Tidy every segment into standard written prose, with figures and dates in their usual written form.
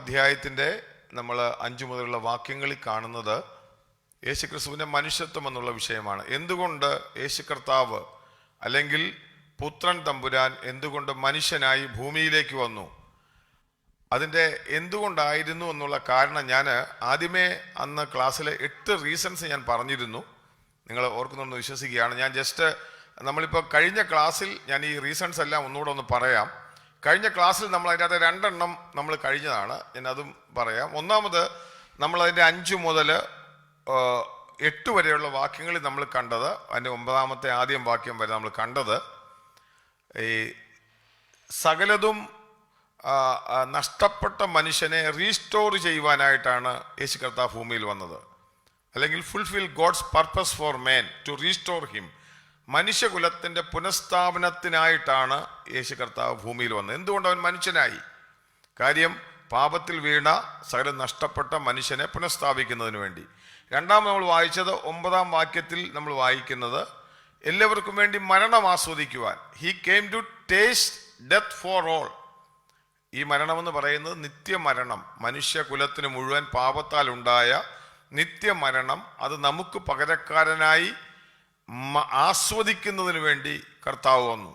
അധ്യായത്തിൻ്റെ നമ്മൾ 5 മുതലുള്ള വാക്യങ്ങളിൽ കാണുന്നത് യേശുക്രിസ്തുവിൻ്റെ മനുഷ്യത്വം എന്നുള്ള വിഷയമാണ്. എന്തുകൊണ്ട് യേശു കർത്താവ് അല്ലെങ്കിൽ പുത്രൻ തമ്പുരാൻ എന്തുകൊണ്ട് മനുഷ്യനായി ഭൂമിയിലേക്ക് വന്നു, അതിൻ്റെ എന്തുകൊണ്ടായിരുന്നു എന്നുള്ള കാരണം ഞാൻ ആദ്യമേ അന്ന് ക്ലാസ്സിലെ 8 റീസൺസ് ഞാൻ പറഞ്ഞിരുന്നു. നിങ്ങൾ ഓർക്കുന്നുണ്ടെന്ന് വിശ്വസിക്കുകയാണ്. ഞാൻ ജസ്റ്റ് നമ്മളിപ്പോൾ കഴിഞ്ഞ ക്ലാസ്സിൽ ഞാൻ ഈ റീസൺസ് എല്ലാം ഒന്നുകൂടെ ഒന്ന് പറയാം. കഴിഞ്ഞ ക്ലാസ്സിൽ നമ്മൾ അതിൻ്റെ 2 എണ്ണം നമ്മൾ കഴിഞ്ഞതാണ്, ഞാൻ അതും പറയാം. ഒന്നാമത് നമ്മളതിൻ്റെ 5 മുതൽ 8 വരെയുള്ള വാക്യങ്ങളിൽ നമ്മൾ കണ്ടത്, അതിൻ്റെ 9ാമത്തെ ആദ്യം വാക്യം വരെ നമ്മൾ കണ്ടത്, ഈ സകലതും നഷ്ടപ്പെട്ട മനുഷ്യനെ റീസ്റ്റോർ ചെയ്യുവാനായിട്ടാണ് യേശു കർത്താവ് ഭൂമിയിൽ വന്നത്. അല്ലെങ്കിൽ fulfil God's purpose for man to restore him. മനുഷ്യകുലത്തിൻ്റെ പുനഃസ്ഥാപനത്തിനായിട്ടാണ് യേശു കർത്താവ് ഭൂമിയിൽ വന്നത്. എന്തുകൊണ്ട് അവൻ മനുഷ്യനായി? കാര്യം പാപത്തിൽ വീണ സകലം നഷ്ടപ്പെട്ട മനുഷ്യനെ പുനഃസ്ഥാപിക്കുന്നതിന് വേണ്ടി. രണ്ടാമത് നമ്മൾ വായിച്ചത് 9ാം വാക്യത്തിൽ നമ്മൾ വായിക്കുന്നത്, എല്ലാവർക്കും വേണ്ടി മരണം ആസ്വദിക്കുവാൻ. He came to taste death for all. ഈ മരണമെന്ന് പറയുന്നത് നിത്യമരണം, മനുഷ്യകുലത്തിന് മുഴുവൻ പാപത്താൽ ഉണ്ടായ നിത്യമരണം, അത് നമുക്ക് പകരക്കാരനായി ആസ്വദിക്കുന്നതിന് വേണ്ടി കർത്താവ് വന്നു.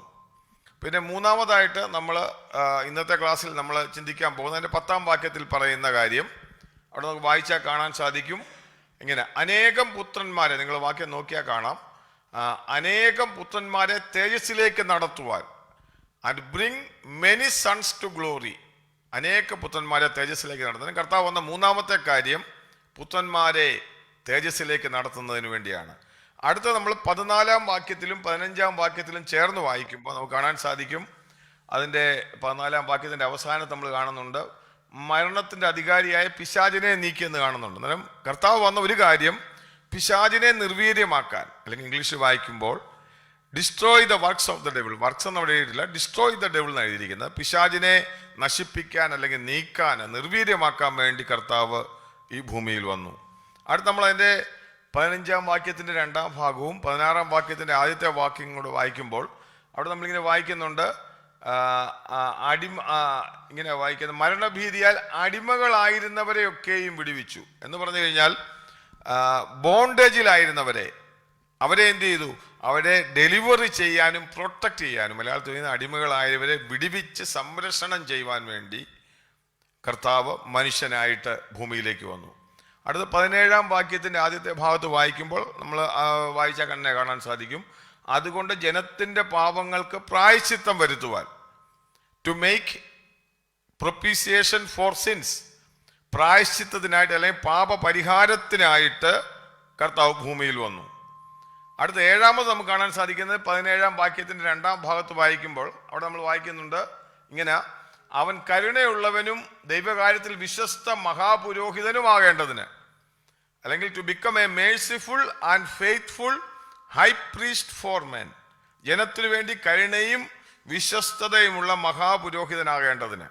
പിന്നെ മൂന്നാമതായിട്ട് നമ്മൾ ഇന്നത്തെ ക്ലാസ്സിൽ നമ്മൾ ചിന്തിക്കാൻ പോകുന്നതിൻ്റെ 10ാം വാക്യത്തിൽ പറയുന്ന കാര്യം അവിടെ നമുക്ക് വായിച്ചാൽ കാണാൻ സാധിക്കും. ഇങ്ങനെ അനേകം പുത്രന്മാരെ, നിങ്ങൾ വാക്യം നോക്കിയാൽ കാണാം, അനേകം പുത്രന്മാരെ തേജസ്സിലേക്ക് നടത്തുവാൻ, and bring many sons to glory. അനേക പുത്രന്മാരെ തേജസ്സിലേക്ക് നടത്തുന്നതിന് കർത്താവ് വന്ന മൂന്നാമത്തെ കാര്യം പുത്രന്മാരെ തേജസ്സിലേക്ക് നടത്തുന്നതിന് വേണ്ടിയാണ്. അടുത്ത നമ്മൾ 14ാം വാക്യത്തിലും 15ാം വാക്യത്തിലും ചേർന്ന് വായിക്കുമ്പോൾ നമുക്ക് കാണാൻ സാധിക്കും, അതിൻ്റെ 14ാം വാക്യത്തിൻ്റെ അവസാനത്ത് നമ്മൾ കാണുന്നുണ്ട്, മരണത്തിൻ്റെ അധികാരിയായ പിശാചിനെ നീക്കിയെന്ന് കാണുന്നുണ്ട്. അന്നേരം കർത്താവ് വന്ന ഒരു കാര്യം പിശാചിനെ നിർവീര്യമാക്കാൻ, അല്ലെങ്കിൽ ഇംഗ്ലീഷിൽ വായിക്കുമ്പോൾ destroy the works of the devil. Works എന്ന് അവിടെ എഴുതിയില്ല, ഡിസ്ട്രോയ് ദ ഡെവിൾ എന്നാണ് എഴുതിയിരിക്കുന്നത്. പിശാചിനെ നശിപ്പിക്കാൻ അല്ലെങ്കിൽ നീക്കാൻ, നിർവീര്യമാക്കാൻ വേണ്ടി കർത്താവ് ഈ ഭൂമിയിൽ വന്നു. അടുത്ത് നമ്മൾ അതിൻ്റെ 15ാം വാക്യത്തിൻ്റെ 2ാം ഭാഗവും 16ാം വാക്യത്തിൻ്റെ ആദ്യത്തെ വാക്യം കൂടെ വായിക്കുമ്പോൾ അവിടെ നമ്മളിങ്ങനെ വായിക്കുന്നുണ്ട്, ഇങ്ങനെ വായിക്കുന്നത്, മരണഭീതിയാൽ അടിമകളായിരുന്നവരെയൊക്കെയും വിടുവിച്ചു എന്ന് പറഞ്ഞു കഴിഞ്ഞാൽ ബോണ്ടേജിലായിരുന്നവരെ, അവരെ എന്ത് ചെയ്തു? അവരെ ഡെലിവറി ചെയ്യാനും പ്രൊട്ടക്റ്റ് ചെയ്യാനും, മലയാളത്തിൽ പറയുന്ന അടിമകളായവരെ വിടുവിച്ച് സംരക്ഷണം ചെയ്യുവാൻ വേണ്ടി കർത്താവ് മനുഷ്യനായിട്ട് ഭൂമിയിലേക്ക് വന്നു. അടുത്ത 17ാം വാക്യത്തിൻ്റെ ആദ്യത്തെ ഭാഗത്ത് വായിക്കുമ്പോൾ നമ്മൾ വായിച്ചാൽ തന്നെ കാണാൻ സാധിക്കും, അതുകൊണ്ട് ജനത്തിൻ്റെ പാപങ്ങൾക്ക് പ്രായശ്ചിത്തം വരുത്തുവാൻ, ടു മേക്ക് പ്രൊപ്പീസിയേഷൻ ഫോർ സിൻസ്, പ്രായശ്ചിത്തത്തിനായിട്ട് അല്ലെങ്കിൽ പാപപരിഹാരത്തിനായിട്ട് കർത്താവ് ഭൂമിയിൽ വന്നു. അടുത്ത 7ാമത് നമുക്ക് കാണാൻ സാധിക്കുന്നത് 17ാം വാക്യത്തിൻ്റെ 2ാം ഭാഗത്ത് വായിക്കുമ്പോൾ അവിടെ നമ്മൾ വായിക്കുന്നുണ്ട് ഇങ്ങനെ, അവൻ കരുണയുള്ളവനും ദൈവകാര്യത്തിൽ വിശ്വസ്ത മഹാപുരോഹിതനുമാകേണ്ടതിന്, അല്ലെങ്കിൽ to become a merciful and faithful high priest for men, ജനത്തിനു വേണ്ടി കരുണയും വിശ്വസ്തതയുമുള്ള മഹാപുരോഹിതനാകേണ്ടതിന്.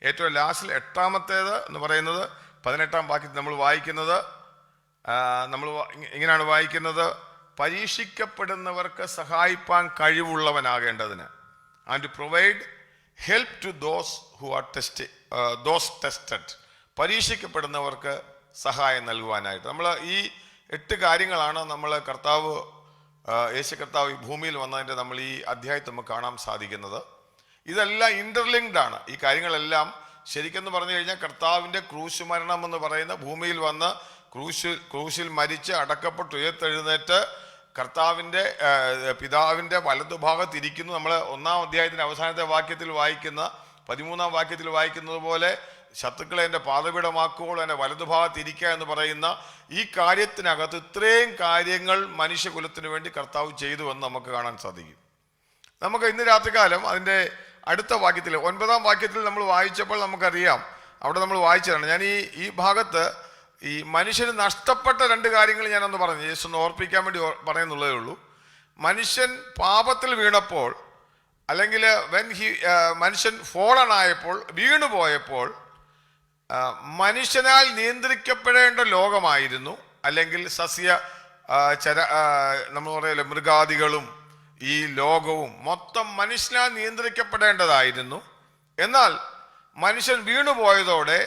ഏറ്റവും ലാസ്റ്റിൽ 8ാമത്തേത് എന്ന് പറയുന്നത് 18ാം വാക്യത്തിൽ നമ്മൾ വായിക്കുന്നത്, നമ്മൾ ഇങ്ങനെയാണ് വായിക്കുന്നത്, പരീക്ഷിക്കപ്പെടുന്നവർക്ക് സഹായിപ്പാൻ കഴിവുള്ളവനാകേണ്ടതിന്, and to provide help to those who are tested, പരീക്ഷിക്കപ്പെടുന്നവർക്ക് സഹായം നൽകുവാനായിട്ട്. നമ്മൾ ഈ 8 കാര്യങ്ങളാണ് നമ്മൾ യേശു കർത്താവ് ഈ ഭൂമിയിൽ വന്നതിൻ്റെ നമ്മൾ ഈ അധ്യായത്തിൽ നമുക്ക് കാണാൻ സാധിക്കുന്നത്. ഇതെല്ലാം ഇന്റർലിങ്ക്ഡ് ആണ്. ഈ കാര്യങ്ങളെല്ലാം ശരിക്കെന്ന് പറഞ്ഞു കഴിഞ്ഞാൽ കർത്താവിൻ്റെ ക്രൂശ് മരണം എന്ന് പറയുന്ന, ഭൂമിയിൽ വന്ന് ക്രൂശിൽ മരിച്ച് അടക്കപ്പെട്ട് ഉയർത്തെഴുന്നേറ്റ് കർത്താവിൻ്റെ പിതാവിൻ്റെ വലതുഭാഗത്തിരിക്കുന്നു. നമ്മൾ 1ാം അധ്യായത്തിൻ്റെ അവസാനത്തെ വാക്യത്തിൽ വായിക്കുന്ന 13ാം വാക്യത്തിൽ വായിക്കുന്നത് പോലെ, ശത്രുക്കളെ എൻ്റെ പാദപീഠമാക്കുമ്പോൾ എൻ്റെ വലതുഭാഗത്തിരിക്കുക എന്ന് പറയുന്ന ഈ കാര്യത്തിനകത്ത് ഇത്രയും കാര്യങ്ങൾ മനുഷ്യകുലത്തിന് വേണ്ടി കർത്താവ് ചെയ്തു എന്ന് നമുക്ക് കാണാൻ സാധിക്കും. നമുക്ക് ഇന്ന് രാത്രികാലം അതിൻ്റെ അടുത്ത വാക്യത്തിൽ 9ാം വാക്യത്തിൽ നമ്മൾ വായിച്ചപ്പോൾ നമുക്കറിയാം, അവിടെ നമ്മൾ വായിച്ചതാണ്. ഞാൻ ഈ ഭാഗത്ത് ഈ മനുഷ്യന് നഷ്ടപ്പെട്ട 2 കാര്യങ്ങൾ ഞാനൊന്ന് പറഞ്ഞു, യേശു ഒന്ന് ഓർപ്പിക്കാൻ വേണ്ടി പറയുന്നുള്ളതേ ഉള്ളൂ. മനുഷ്യൻ പാപത്തിൽ വീണപ്പോൾ, അല്ലെങ്കിൽ മനുഷ്യൻ ഫോളനായപ്പോൾ, വീണുപോയപ്പോൾ, മനുഷ്യനാൽ നിയന്ത്രിക്കപ്പെടേണ്ട ലോകമായിരുന്നു, അല്ലെങ്കിൽ നമ്മൾ പറയല്ലേ മൃഗാദികളും ഈ ലോകവും മൊത്തം മനുഷ്യനാൽ നിയന്ത്രിക്കപ്പെടേണ്ടതായിരുന്നു. എന്നാൽ മനുഷ്യൻ വീണുപോയതോടെ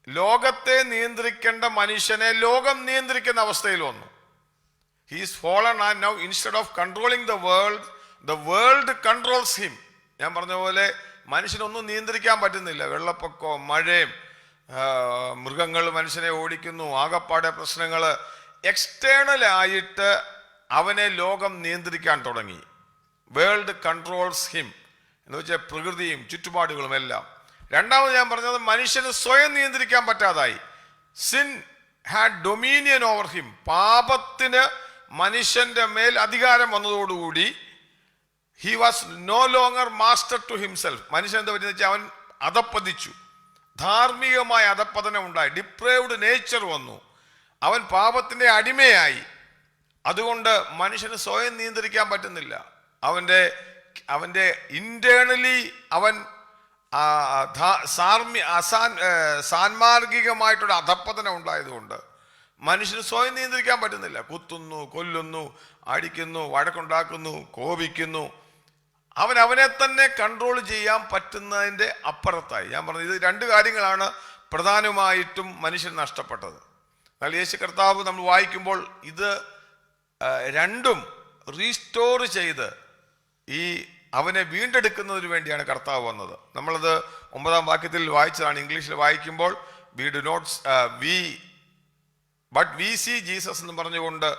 ലോകത്തെ നിയന്ത്രിക്കേണ്ട മനുഷ്യനെ ലോകം നിയന്ത്രിക്കുന്ന അവസ്ഥയിൽ വന്നു. He is fallen and now instead of controlling the world controls him. ഞാൻ പറഞ്ഞ പോലെ മനുഷ്യനൊന്നും നിയന്ത്രിക്കാൻ പറ്റുന്നില്ല. വെള്ളപ്പൊക്കവും മഴയും മൃഗങ്ങൾ മനുഷ്യനെ ഓടിക്കുന്നു, ആകപ്പാടെ പ്രശ്നങ്ങൾ. എക്സ്റ്റേണൽ ആയിട്ട് അവനെ ലോകം നിയന്ത്രിക്കാൻ തുടങ്ങി. വേൾഡ് കൺട്രോൾസ് ഹിം എന്ന് വെച്ചാൽ പ്രകൃതിയും ചുറ്റുപാടുകളും എല്ലാം. രണ്ടാമത് ഞാൻ പറഞ്ഞത് മനുഷ്യന് സ്വയം നിയന്ത്രിക്കാൻ പറ്റാതായി. Sin had dominion over him. പാപത്തിന് മനുഷ്യന്റെ മേൽ അധികാരം വന്നതോടുകൂടി he was no longer master to himself. മനുഷ്യൻ എന്താ പറ്റുന്ന വെച്ചാൽ അവൻ അധപ്പതിച്ചു. ധാർമ്മികമായ അധപ്പതനം ഉണ്ടായി. ഡിപ്രേവ്ഡ് നേച്ചർ വന്നു. അവൻ പാപത്തിന്റെ അടിമയായി. അതുകൊണ്ട് മനുഷ്യന് സ്വയം നിയന്ത്രിക്കാൻ പറ്റുന്നില്ല. അവന്റെ ഇന്റേണലി അവൻ സാൻമാർഗികമായിട്ടുള്ള അധപ്പതനം ഉണ്ടായതുകൊണ്ട് മനുഷ്യന് സ്വയം നിയന്ത്രിക്കാൻ പറ്റുന്നില്ല. കുത്തുന്നു, കൊല്ലുന്നു, അടിക്കുന്നു, വഴക്കുണ്ടാക്കുന്നു, കോപിക്കുന്നു. അവനെ തന്നെ കൺട്രോൾ ചെയ്യാൻ പറ്റുന്നതിൻ്റെ അപ്പുറത്തായി. ഞാൻ പറഞ്ഞത് ഇത് രണ്ട് കാര്യങ്ങളാണ് പ്രധാനമായിട്ടും മനുഷ്യൻ നഷ്ടപ്പെട്ടത്. എന്നാൽ യേശു കർത്താവ് നമ്മൾ വായിക്കുമ്പോൾ ഇത് രണ്ടും റീസ്റ്റോർ ചെയ്ത് ഈ അവനെ വീണ്ടെടുക്കുന്നതിന് വേണ്ടിയാണ് കർത്താവ് വന്നത്. നമ്മളത് 9-ാം വാക്യത്തിൽ വായിച്ചതാണ്. ഇംഗ്ലീഷിൽ വായിക്കുമ്പോൾ ബട്ട് വി സീ ജീസസ് എന്ന് പറഞ്ഞുകൊണ്ട്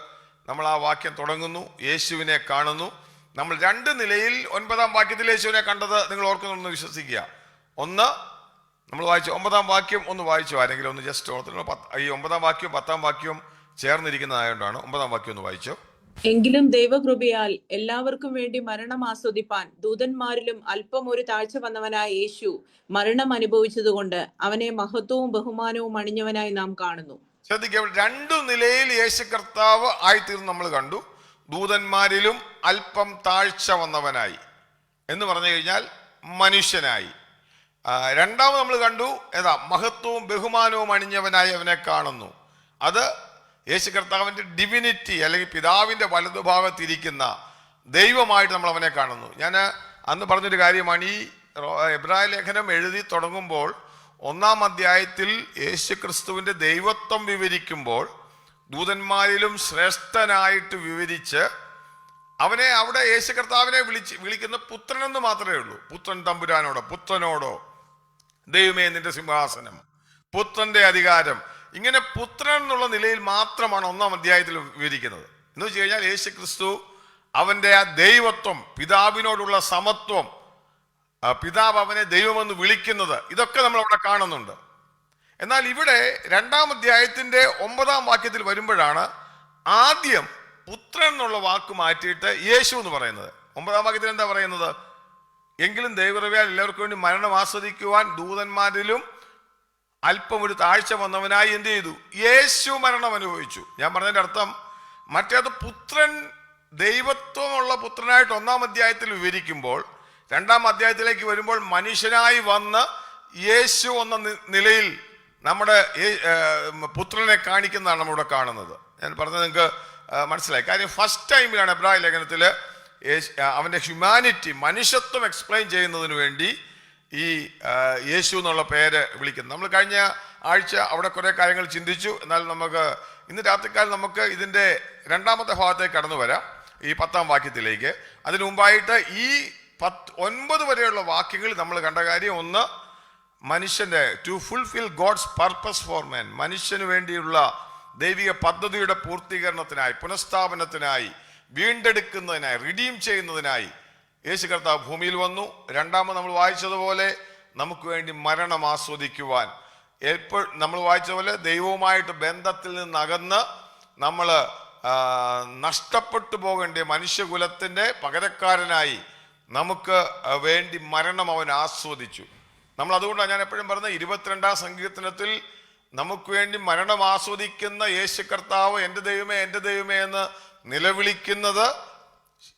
നമ്മൾ ആ വാക്യം തുടങ്ങുന്നു. യേശുവിനെ കാണുന്നു. നമ്മൾ രണ്ട് നിലയിൽ 9-ാം വാക്യത്തിൽ യേശുവിനെ കണ്ടത് നിങ്ങൾ ഓർക്കുന്നുണ്ടെന്ന് വിശ്വസിക്കുക. ഒന്ന് നമ്മൾ വായിച്ചു 9-ാം വാക്യം ഒന്ന് വായിച്ചു. ആരെങ്കിലും ഒന്ന് ജസ്റ്റ് ഓർത്തിട്ടുണ്ടോ? ഈ 9-ാം വാക്യവും 10-ാം വാക്യവും ചേർന്നിരിക്കുന്നതായതുകൊണ്ടാണ് 9-ാം വാക്യം ഒന്ന് വായിച്ചു. എങ്കിലും ദൈവകൃപയാൽ എല്ലാവർക്കും വേണ്ടി മരണം ആസ്വദിപ്പാൻ ദൂതന്മാരിലും അല്പം ഒരു താഴ്ച വന്നവനായ യേശു മരണം അനുഭവിച്ചതുകൊണ്ട് അവനെ മഹത്വവും ബഹുമാനവും അണിഞ്ഞവനായി നാം കാണുന്നു. ശ്രദ്ധിക്കുക, രണ്ടു നിലയിൽ യേശു കർത്താവ് ആയിത്തീർന്ന് നമ്മൾ കണ്ടു. ദൂതന്മാരിലും അല്പം താഴ്ച വന്നവനായി എന്ന് പറഞ്ഞു കഴിഞ്ഞാൽ മനുഷ്യനായി. രണ്ടാമത് നമ്മൾ കണ്ടു മഹത്വവും ബഹുമാനവും അണിഞ്ഞവനായി അവനെ കാണുന്നു. അത് യേശു കർത്താവിൻ്റെ ഡിവിനിറ്റി അല്ലെങ്കിൽ പിതാവിൻ്റെ വലതുഭാഗത്തിരിക്കുന്ന ദൈവമായിട്ട് നമ്മൾ അവനെ കാണുന്നു. ഞാൻ അന്ന് പറഞ്ഞൊരു കാര്യമാണ്, ഈ എബ്രായ ലേഖനം എഴുതി തുടങ്ങുമ്പോൾ 1-ാം അധ്യായത്തിൽ യേശു ക്രിസ്തുവിൻ്റെ ദൈവത്വം വിവരിക്കുമ്പോൾ ദൂതന്മാരിലും ശ്രേഷ്ഠനായിട്ട് വിവരിച്ച് അവനെ അവിടെ യേശു കർത്താവിനെ വിളിക്കുന്ന പുത്രനെന്ന് മാത്രമേ ഉള്ളൂ. പുത്രൻ തമ്പുരാനോടോ, പുത്രനോടോ, ദൈവമേ നിന്റെ സിംഹാസനം, പുത്രന്റെ അധികാരം, ഇങ്ങനെ പുത്രൻ എന്നുള്ള നിലയിൽ മാത്രമാണ് 1-ാം അധ്യായത്തിൽ വിവരിക്കുന്നത്. എന്ന് വെച്ച് കഴിഞ്ഞാൽ യേശു ക്രിസ്തു അവന്റെ ആ ദൈവത്വം, പിതാവിനോടുള്ള സമത്വം, പിതാവ് അവനെ ദൈവമെന്ന് വിളിക്കുന്നത്, ഇതൊക്കെ നമ്മൾ അവിടെ കാണുന്നുണ്ട്. എന്നാൽ ഇവിടെ 2-ാം അധ്യായത്തിന്റെ 9-ാം വാക്യത്തിൽ വരുമ്പോഴാണ് ആദ്യം പുത്രൻ എന്നുള്ള വാക്ക് മാറ്റിയിട്ട് യേശു എന്ന് പറയുന്നത്. 9-ാം വാക്യത്തിൽ എന്താ പറയുന്നത്? എങ്കിലും ദൈവകൃപയാൽ എല്ലാവർക്കും വേണ്ടി മരണം ആസ്വദിക്കുവാൻ ദൂതന്മാരിലും അല്പം ഒരു താഴ്ച വന്നവനായി എന്ത് ചെയ്തു? യേശു മരണം അനുഭവിച്ചു. ഞാൻ പറഞ്ഞതിന്റെ അർത്ഥം മറ്റേത് പുത്രൻ ദൈവത്വമുള്ള പുത്രനായിട്ട് 1-ാം അധ്യായത്തിൽ വിവരിക്കുമ്പോൾ 2-ാം അധ്യായത്തിലേക്ക് വരുമ്പോൾ മനുഷ്യനായി വന്ന് യേശു എന്ന നിലയിൽ നമ്മുടെ പുത്രനെ കാണിക്കുന്നതാണ് നമ്മളിവിടെ കാണുന്നത്. ഞാൻ പറഞ്ഞത് നിങ്ങൾക്ക് മനസ്സിലായി. കാര്യം ഫസ്റ്റ് ടൈമിലാണ് എബ്രായ ലേഖനത്തിൽ അവൻ്റെ ഹ്യൂമാനിറ്റി, മനുഷ്യത്വം എക്സ്പ്ലെയിൻ ചെയ്യുന്നതിന് വേണ്ടി ഈ യേശു എന്നുള്ള പേര് വിളിക്കുന്നത്. നമ്മൾ കഴിഞ്ഞ ആഴ്ച അവിടെ കുറേ കാര്യങ്ങൾ ചിന്തിച്ചു. എന്നാൽ നമുക്ക് ഇന്ന് രാത്രിക്കാലം നമുക്ക് ഇതിൻ്റെ 2-ാമത്തെ ഭാഗത്തേക്ക് കടന്നു വരാം, ഈ 10-ാം വാക്യത്തിലേക്ക്. അതിനു മുമ്പായിട്ട് ഈ 9 വരെയുള്ള വാക്യങ്ങളിൽ നമ്മൾ കണ്ട കാര്യം, ഒന്ന്, മനുഷ്യന്റെ to fulfil God's purpose for man, മനുഷ്യന് വേണ്ടിയുള്ള ദൈവിക പദ്ധതിയുടെ പൂർത്തീകരണത്തിനായി, പുനഃസ്ഥാപനത്തിനായി, വീണ്ടെടുക്കുന്നതിനായി, റിഡീം ചെയ്യുന്നതിനായി യേശു കർത്താവ് ഭൂമിയിൽ വന്നു. രണ്ടാമത് നമ്മൾ വായിച്ചതുപോലെ നമുക്ക് വേണ്ടി മരണം ആസ്വദിക്കുവാൻ, നമ്മൾ വായിച്ചതുപോലെ ദൈവവുമായിട്ട് ബന്ധത്തിൽ നിന്നകന്ന് നമ്മൾ നഷ്ടപ്പെട്ടു പോകേണ്ട മനുഷ്യകുലത്തിൻ്റെ പകരക്കാരനായി നമുക്ക് വേണ്ടി മരണം അവൻ ആസ്വദിച്ചു. നമ്മൾ അതുകൊണ്ടാണ് ഞാൻ എപ്പോഴും പറഞ്ഞത്, 22-ാം സങ്കീർത്തനത്തിൽ നമുക്ക് വേണ്ടി മരണം ആസ്വദിക്കുന്ന യേശു കർത്താവ് എൻ്റെ ദൈവമേ എൻ്റെ ദൈവമേ എന്ന് നിലവിളിക്കുന്നത്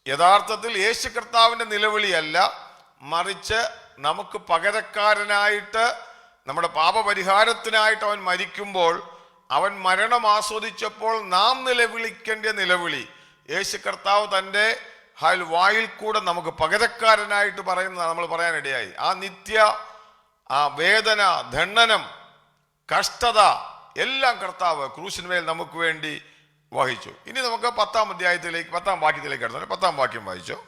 യഥാർത്ഥത്തിൽ യേശു കർത്താവിൻ്റെ നിലവിളിയല്ല, മറിച്ച് നമുക്ക് പകരക്കാരനായിട്ട് നമ്മുടെ പാപപരിഹാരത്തിനായിട്ട് അവൻ മരിക്കുമ്പോൾ അവൻ മരണം ആസ്വദിച്ചപ്പോൾ നാം നിലവിളിക്കേണ്ട നിലവിളി യേശു കർത്താവ് തൻ്റെ വായിൽ കൂടെ നമുക്ക് പകരക്കാരനായിട്ട് പറയുന്നതാണ് നമ്മൾ പറയാനിടയായി. ആ നിത്യ ആ വേദന, ദണ്ഡനം, കഷ്ടത എല്ലാം കർത്താവ് ക്രൂശിന്മേൽ നമുക്ക് വേണ്ടി വഹിച്ചു. ഇനി നമുക്ക് 10-ാം വാക്യത്തിലേക്ക് കടന്നു. 10-ാം വാക്യം വായിച്ചോ.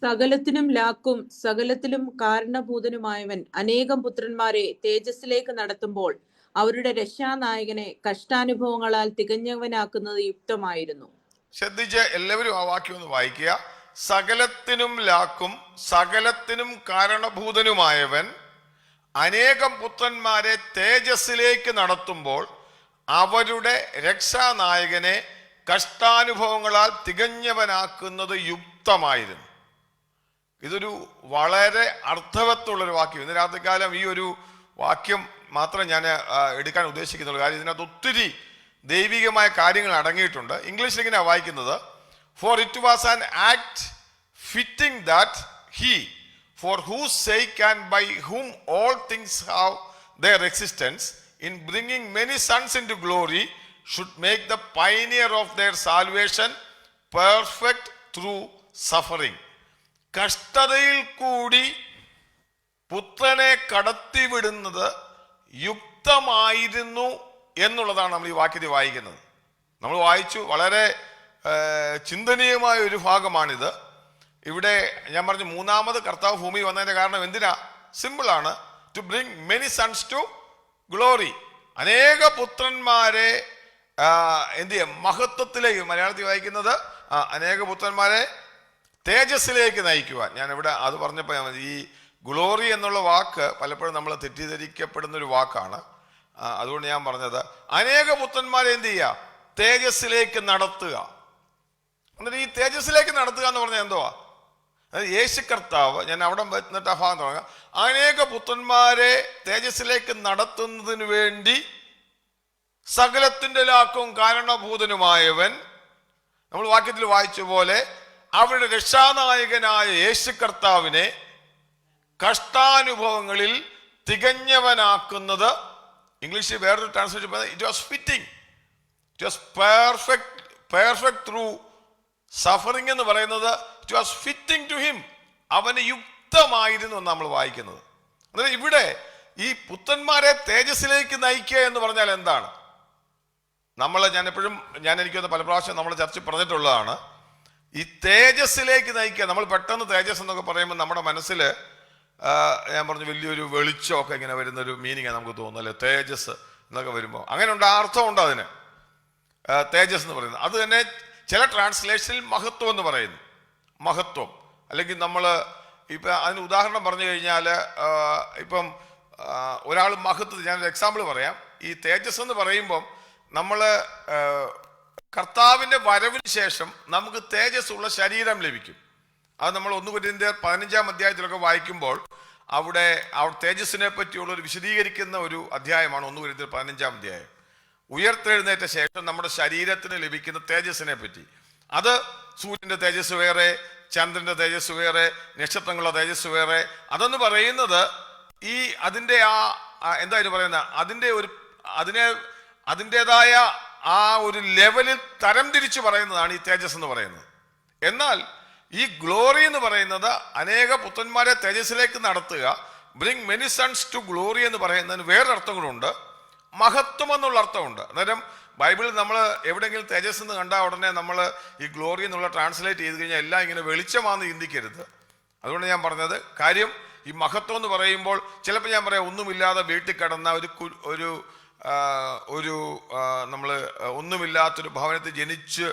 സകലത്തിനും ലാക്കും സകലത്തിലും കാരണഭൂതനുമായവൻ അനേകം പുത്രന്മാരെ തേജസ്സിലേക്ക് നടത്തുമ്പോൾ അവരുടെ രക്ഷാനായകനെ കഷ്ടാനുഭവങ്ങളാൽ തികഞ്ഞവനാക്കുന്നത് യുക്തമായിരുന്നു. ശ്രദ്ധിച്ച് എല്ലാവരും ആ വാക്യം ഒന്ന് വായിക്കുക. സകലത്തിനും ലാക്കും സകലത്തിനും കാരണഭൂതനുമായവൻ അനേകം പുത്രന്മാരെ തേജസ്സിലേക്ക് നടത്തുമ്പോൾ അവരുടെ രക്ഷാനായകനെ കഷ്ടാനുഭവങ്ങളാൽ തികഞ്ഞവനാക്കുന്നത് യുക്തമായിരുന്നു. ഇതൊരു വളരെ അർത്ഥവത്തുള്ളൊരു വാക്യം. ഇന്ന് രാത്രികാലം ഈ ഒരു വാക്യം മാത്രം ഞാൻ എടുക്കാൻ ഉദ്ദേശിക്കുന്നുള്ളൂ. കാര്യം ഇതിനകത്ത് ഒത്തിരി ദൈവികമായ കാര്യങ്ങൾ അടങ്ങിയിട്ടുണ്ട്. ഇംഗ്ലീഷിൽ ഇങ്ങനെയാണ് വായിക്കുന്നത്: for it was an act fitting that he for whose sake and by whom all things have their existence, in bringing many sons into glory, should make the pioneer of their salvation perfect through suffering. കഷ്ടതയിൽ കൂടി പുത്രനെ കടത്തിവിടുന്നത് യുക്തമായിരുന്നു എന്നുള്ളതാണ് നമ്മൾ ഈ വാക്യത്തിൽ വായിക്കുന്നത്. നമ്മൾ വായിച്ചു, വളരെ ചിന്തനീയമായ ഒരു ഭാഗമാണിത്. ഇവിടെ ഞാൻ പറഞ്ഞു, മൂന്നാമത് കർത്താവ് ഭൂമി വന്നതിന്റെ കാരണം എന്തിനാ? സിമ്പിളാണ്. To bring many sons to glory. അനേക പുത്രന്മാരെ എന്ത് ചെയ്യാം? മഹത്വത്തിലേക്ക്. മലയാളത്തിൽ വായിക്കുന്നത് അനേക പുത്രന്മാരെ തേജസ്സിലേക്ക് നയിക്കുവാൻ. ഞാൻ ഇവിടെ അത് പറഞ്ഞപ്പോൾ ഈ ഗ്ലോറി എന്നുള്ള വാക്ക് പലപ്പോഴും നമ്മൾ തെറ്റിദ്ധരിക്കപ്പെടുന്ന ഒരു വാക്കാണ്. അതുകൊണ്ട് ഞാൻ പറഞ്ഞത് അനേക പുത്രന്മാരെ എന്ത് ചെയ്യുക? തേജസ്സിലേക്ക് നടത്തുക. എന്നിട്ട് ഈ തേജസ്സിലേക്ക് നടത്തുക എന്ന് പറഞ്ഞാൽ എന്തുവാ? അതായത് യേശു കർത്താവ്, ഞാൻ അവിടെ എന്നിട്ട് ആ ഭാഗം തുടങ്ങാം, അനേക പുത്രന്മാരെ തേജസ്സിലേക്ക് നടത്തുന്നതിന് വേണ്ടി സകലത്തിന്റെ ലാക്കും കാരണഭൂതനുമായവൻ, നമ്മൾ വാക്യത്തിൽ വായിച്ച പോലെ അവരുടെ രക്ഷാനായകനായ യേശു കർത്താവിനെ കഷ്ടാനുഭവങ്ങളിൽ തികഞ്ഞവനാക്കുന്നത്, ഇംഗ്ലീഷിൽ വേറൊരു ട്രാൻസ്ലേഷൻ പറയുന്നത് it was fitting, it was perfect through suffering എന്ന് പറയുന്നത് it was fitting to him. അവന് യുക്തമായിരുന്നു എന്ന് നമ്മൾ വായിക്കുന്നത്. അതായത് ഇവിടെ ഈ പുത്രന്മാരെ തേജസ്സിലേക്ക് നയിക്കുക എന്ന് പറഞ്ഞാൽ എന്താണ്? എനിക്കൊന്ന് പല പ്രാവശ്യം നമ്മൾ ചർച്ച പറഞ്ഞിട്ടുള്ളതാണ്. ഈ തേജസ്സിലേക്ക് നയിക്കുക, നമ്മൾ പെട്ടെന്ന് തേജസ് എന്നൊക്കെ പറയുമ്പോൾ നമ്മുടെ മനസ്സിൽ ഞാൻ പറഞ്ഞു വലിയൊരു വെളിച്ചമൊക്കെ ഇങ്ങനെ വരുന്നൊരു മീനിങ്ങാണ് നമുക്ക് തോന്നുന്നത്, അല്ലെ? തേജസ് എന്നൊക്കെ വരുമ്പോൾ അങ്ങനെയുണ്ട്, അർത്ഥമുണ്ട് അതിന്. തേജസ് എന്ന് പറയുന്നത് അത് തന്നെ ചില ട്രാൻസ്ലേഷനിൽ മഹത്വം എന്ന് പറയുന്നു. മഹത്വം, അല്ലെങ്കിൽ നമ്മൾ ഇപ്പം അതിന് ഉദാഹരണം പറഞ്ഞു കഴിഞ്ഞാൽ, ഇപ്പം ഒരാൾ മഹത്വം, ഞാനൊരു എക്സാമ്പിൾ പറയാം. ഈ തേജസ് എന്ന് പറയുമ്പം നമ്മൾ കർത്താവിൻ്റെ വരവിന് ശേഷം നമുക്ക് തേജസ് ഉള്ള ശരീരം ലഭിക്കും. അത് നമ്മൾ 1 കൊരിന്ത്യർ 15-ാം അധ്യായത്തിലൊക്കെ വായിക്കുമ്പോൾ അവിടെ തേജസ്സിനെ പറ്റിയുള്ളൊരു വിശദീകരിക്കുന്ന ഒരു അധ്യായമാണ് 1 കൊരിന്ത്യർ 15-ാം അധ്യായം. ഉയർത്തെഴുന്നേറ്റ ശേഷം നമ്മുടെ ശരീരത്തിന് ലഭിക്കുന്ന തേജസ്സിനെ പറ്റി. അത് സൂര്യന്റെ തേജസ് വേറെ, ചന്ദ്രന്റെ തേജസ് വേറെ, നക്ഷത്രങ്ങളുടെ തേജസ് വേറെ. അതെന്ന് പറയുന്നത് ഈ അതിൻ്റെ എന്തായാലും പറയുന്ന അതിൻ്റെതായ ആ ഒരു ലെവലിൽ തരം തിരിച്ചു പറയുന്നതാണ് ഈ തേജസ് എന്ന് പറയുന്നത്. എന്നാൽ ഈ ഗ്ലോറി എന്ന് പറയുന്നത് അനേക പുത്രന്മാരെ തേജസ്സിലേക്ക് നടത്തുക, bring many sons to glory എന്ന് പറയുന്നതിന് വേറൊരർത്ഥം കൂടെ, മഹത്വം എന്നുള്ള അർത്ഥമുണ്ട്. അന്നേരം ബൈബിളിൽ നമ്മൾ എവിടെയെങ്കിലും തേജസ് എന്ന് കണ്ടാൽ ഉടനെ നമ്മൾ ഈ ഗ്ലോറി എന്നുള്ള ട്രാൻസ്ലേറ്റ് ചെയ്ത് കഴിഞ്ഞാൽ എല്ലാം ഇങ്ങനെ വെളിച്ചമാണെന്ന് ചിന്തിക്കരുത്. അതുകൊണ്ട് ഞാൻ പറഞ്ഞത് കാര്യം, ഈ മഹത്വം എന്ന് പറയുമ്പോൾ ചിലപ്പോൾ ഞാൻ പറയാം, ഒന്നുമില്ലാതെ വീട്ടിൽ കിടന്ന ഒരു നമ്മൾ ഒന്നുമില്ലാത്തൊരു ഭവനത്തിൽ ജനിച്ച്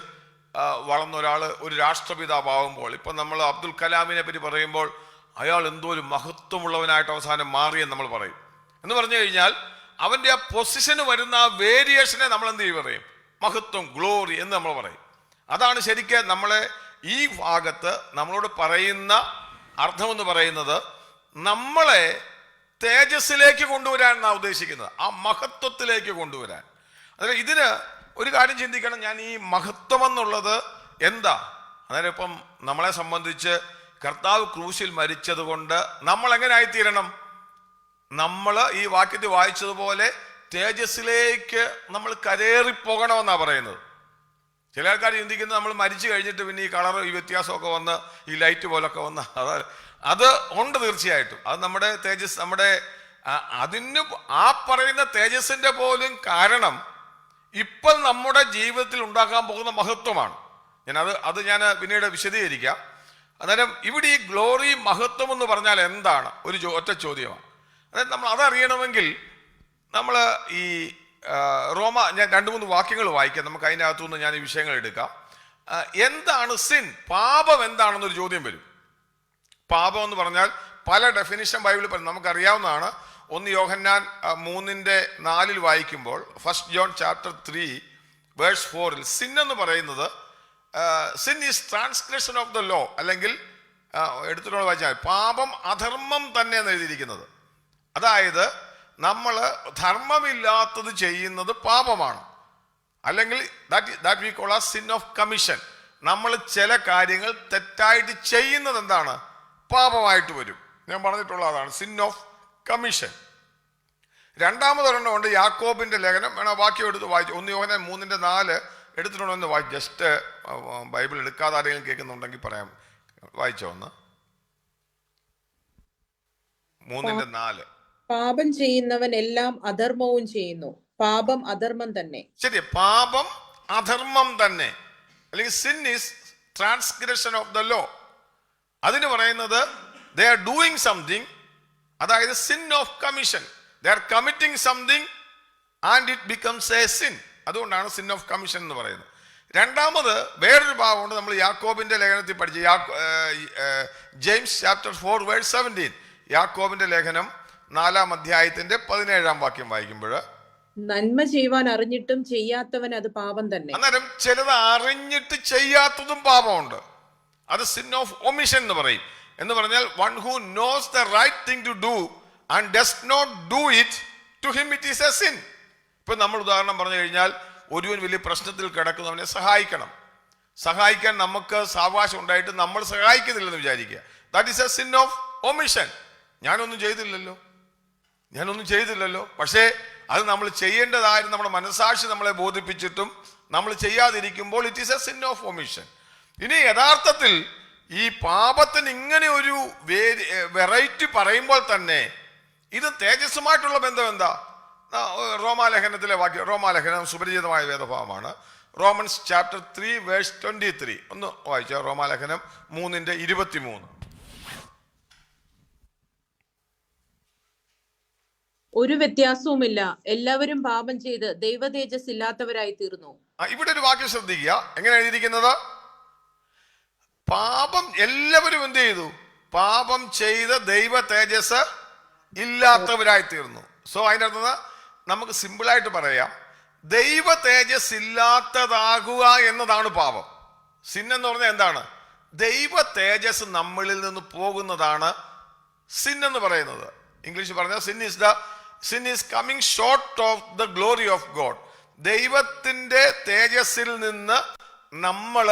വളർന്ന ഒരാൾ ഒരു രാഷ്ട്രപിതാവാകുമ്പോൾ, ഇപ്പം നമ്മൾ അബ്ദുൽ കലാമിനെ പറ്റി പറയുമ്പോൾ അയാൾ എന്തോ ഒരു മഹത്വമുള്ളവനായിട്ട് അവസാനം മാറിയെന്ന് നമ്മൾ പറയും. എന്ന് പറഞ്ഞു കഴിഞ്ഞാൽ അവൻ്റെ ആ പൊസിഷന് വരുന്ന ആ വേരിയേഷനെ നമ്മൾ എന്ത് പറയും? മഹത്വം, ഗ്ലോറി എന്ന് നമ്മൾ പറയും. അതാണ് ശരിക്കും നമ്മളെ ഈ ഭാഗത്ത് നമ്മളോട് പറയുന്ന അർത്ഥമെന്ന് പറയുന്നത്, നമ്മളെ തേജസ്സിലേക്ക് കൊണ്ടുവരാൻ എന്നാണ് ഉദ്ദേശിക്കുന്നത്, ആ മഹത്വത്തിലേക്ക് കൊണ്ടുവരാൻ. അതായത് ഇതിന് ഒരു കാര്യം ചിന്തിക്കണം, ഞാൻ ഈ മഹത്വം എന്നുള്ളത് എന്താ? അതായത് ഇപ്പം നമ്മളെ സംബന്ധിച്ച് കർത്താവ് ക്രൂശിൽ മരിച്ചത് കൊണ്ട് നമ്മൾ എങ്ങനെ ആയിത്തീരണം? നമ്മൾ ഈ വാക്യത്തിൽ വായിച്ചതുപോലെ തേജസ്സിലേക്ക് നമ്മൾ കരേറിപ്പോകണമെന്നാണ് പറയുന്നത്. ചില ആൾക്കാർ ചിന്തിക്കുന്നത് നമ്മൾ മരിച്ചു കഴിഞ്ഞിട്ട് പിന്നെ ഈ കളർ, ഈ വ്യത്യാസമൊക്കെ വന്ന് ഈ ലൈറ്റ് പോലൊക്കെ വന്ന് അത് ഉണ്ട് തീർച്ചയായിട്ടും. അത് നമ്മുടെ തേജസ്, നമ്മുടെ അതിന് ആ പറയുന്ന തേജസ്സിന്റെ പോലും കാരണം ഇപ്പോൾ നമ്മുടെ ജീവിതത്തിൽ ഉണ്ടാക്കാൻ പോകുന്ന മഹത്വമാണ്. ഞാൻ പിന്നീട് വിശദീകരിക്കാം. അന്നേരം ഇവിടെ ഈ ഗ്ലോറി, മഹത്വം എന്ന് പറഞ്ഞാൽ എന്താണ്? ഒറ്റ ചോദ്യമാണ്. അതായത് നമ്മൾ അതറിയണമെങ്കിൽ നമ്മൾ ഈ ഞാൻ 2-3 വാക്യങ്ങൾ വായിക്കാം. നമുക്ക് അതിനകത്തുനിന്ന് ഞാൻ ഈ വിഷയങ്ങൾ എടുക്കാം. എന്താണ് സിൻ? പാപം എന്താണെന്നൊരു ചോദ്യം വരും. പാപം എന്ന് പറഞ്ഞാൽ പല ഡെഫിനിഷൻ ബൈബിളിൽ പറയും, നമുക്കറിയാവുന്നതാണ്. 1 യോഹന്നാൻ 3:4 വായിക്കുമ്പോൾ, 1 ജോൺ ചാപ്റ്റർ 3 വേഴ്സ് 4 സിൻ എന്ന് പറയുന്നത് sin is transgression of the law, അല്ലെങ്കിൽ എടുത്തിട്ടുള്ള വായിച്ചാൽ പാപം അധർമ്മം തന്നെ എന്ന് എഴുതിയിരിക്കുന്നത്. അതായത് നമ്മൾ ധർമ്മമില്ലാത്തത് ചെയ്യുന്നത് പാപമാണ്. അല്ലെങ്കിൽ that we call as sin of commission. നമ്മൾ ചില കാര്യങ്ങൾ തെറ്റായിട്ട് ചെയ്യുന്നത് എന്താണ്? പാപമായിട്ട് വരും. ഞാൻ പറഞ്ഞിട്ടുള്ള അതാണ് സിൻ ഓഫ് കമ്മീഷൻ. രണ്ടാമതൊരെണ്ണം ഉണ്ട്, യാക്കോബിന്റെ ലേഖനം. വേണം വാക്യം എടുത്ത് വായിച്ചു. 1 യോഹന്നാൻ 3:4 എടുത്തിട്ടുണ്ടെന്ന് വായിച്ചു. ജസ്റ്റ് ബൈബിൾ എടുക്കാതെ ആരെങ്കിലും കേൾക്കുന്നുണ്ടെങ്കിൽ പറയാം, വായിച്ചോ ഒന്ന്. 3:4. പാപം ചെയ്യുന്നവൻ എല്ലാം അധർമ്മവും ചെയ്യുന്നു, പാപം അധർമ്മം തന്നെ. ശരി, പാപം അധർമ്മം തന്നെ, അല്ലെങ്കിൽ sin is transgression of the law. അതിന് പറയുന്നത് ദേ ആർ ഡൂയിങ് സംതിങ്, അതായത് sin of commission. They are committing something and it becomes a sin. അതുകൊണ്ടാണ് സിൻ ഓഫ് കമ്മീഷൻ എന്ന് പറയുന്നത്. രണ്ടാമത് വേറൊരു ഭാഗമുണ്ട്, നമ്മൾ യാക്കോബിന്റെ ലേഖനത്തിൽ പഠിച്ച ജെയിംസ് ചാപ്റ്റർ 4 വേഴ്സ് 17. യാക്കോബിന്റെ ലേഖനം 4-ാം അധ്യായത്തിന്റെ 17-ാം വാക്യം വായിക്കുമ്പോൾ, നന്മ ചെയ്യുവാൻ അറിഞ്ഞിട്ടും ചെയ്യാത്തവൻ അത് പാപം തന്നെ. അന്നേരം ചിലത് അറിഞ്ഞിട്ട് ചെയ്യാത്തതും പാപമുണ്ട്. അത് സിൻ ഓഫ് ഒമിഷൻ എന്ന് പറയും. എന്ന് പറഞ്ഞാൽ one who knows the right thing to do and does not do it, to him it is a sin. ഇപ്പൊ നമ്മൾ ഉദാഹരണം പറഞ്ഞു കഴിഞ്ഞാൽ, ഒരുവൻ വലിയ പ്രശ്നത്തിൽ കിടക്കുന്നവനെ സഹായിക്കാൻ നമുക്ക് സാവകാശം ഉണ്ടായിട്ട് നമ്മൾ സഹായിക്കുന്നില്ലെന്ന് വിചാരിക്കുക. That is a sin of omission. ഞാനൊന്നും ചെയ്തില്ലല്ലോ, പക്ഷേ അത് നമ്മൾ ചെയ്യേണ്ടതായിരുന്നു നമ്മുടെ മനസാക്ഷി നമ്മളെ ബോധിപ്പിച്ചിട്ടും നമ്മൾ ചെയ്യാതിരിക്കുമ്പോൾ it is a sin of omission. ഇനി യഥാർത്ഥത്തിൽ ഈ പാപത്തിന് ഇങ്ങനെ ഒരു വെറൈറ്റി പറയുമ്പോൾ തന്നെ ഇത് തേജസ്സുമായിട്ടുള്ള ബന്ധം എന്താ? റോമാലേഖനത്തിലെ വാക്യം, റോമാലേഖനം സുപരിചിതമായ വേദഭാവമാണ്. റോമൻസ് ചാപ്റ്റർ 3 വേഴ്സ് 23 ഒന്ന് വായിച്ചോ. റോമാലേഖനം 3:23. ഒരു വ്യത്യാസവുമില്ല, എല്ലാവരും പാപം ചെയ്ത് ദൈവ തേജസ് ഇല്ലാത്തവരായി തീർന്നു. ഇവിടെ ഒരു വാക്യം ശ്രദ്ധിക്കുക, എങ്ങനെ എഴുതിയിരിക്കുന്നത്? പാപം എല്ലാവരും എന്ത് ചെയ്തു? പാപം ചെയ്ത് ദൈവ തേജസ് ഇല്ലാത്തവരായി തീർന്നു. സോ അതിൻ്റെ അർത്ഥം നമുക്ക് സിമ്പിളായിട്ട് പറയാം, ദൈവ തേജസ് ഇല്ലാത്തതാകുക എന്നതാണ് പാപം. സിൻ എന്ന് പറഞ്ഞാൽ എന്താണ്? ദൈവ തേജസ് നമ്മളിൽ നിന്ന് പോകുന്നതാണ് സിൻ എന്ന് പറയുന്നത്. ഇംഗ്ലീഷ് പറഞ്ഞാൽ sin is coming short of the glory of God. ദൈവത്തിന്റെ തേജസ്സിൽ നിന്ന് നമ്മൾ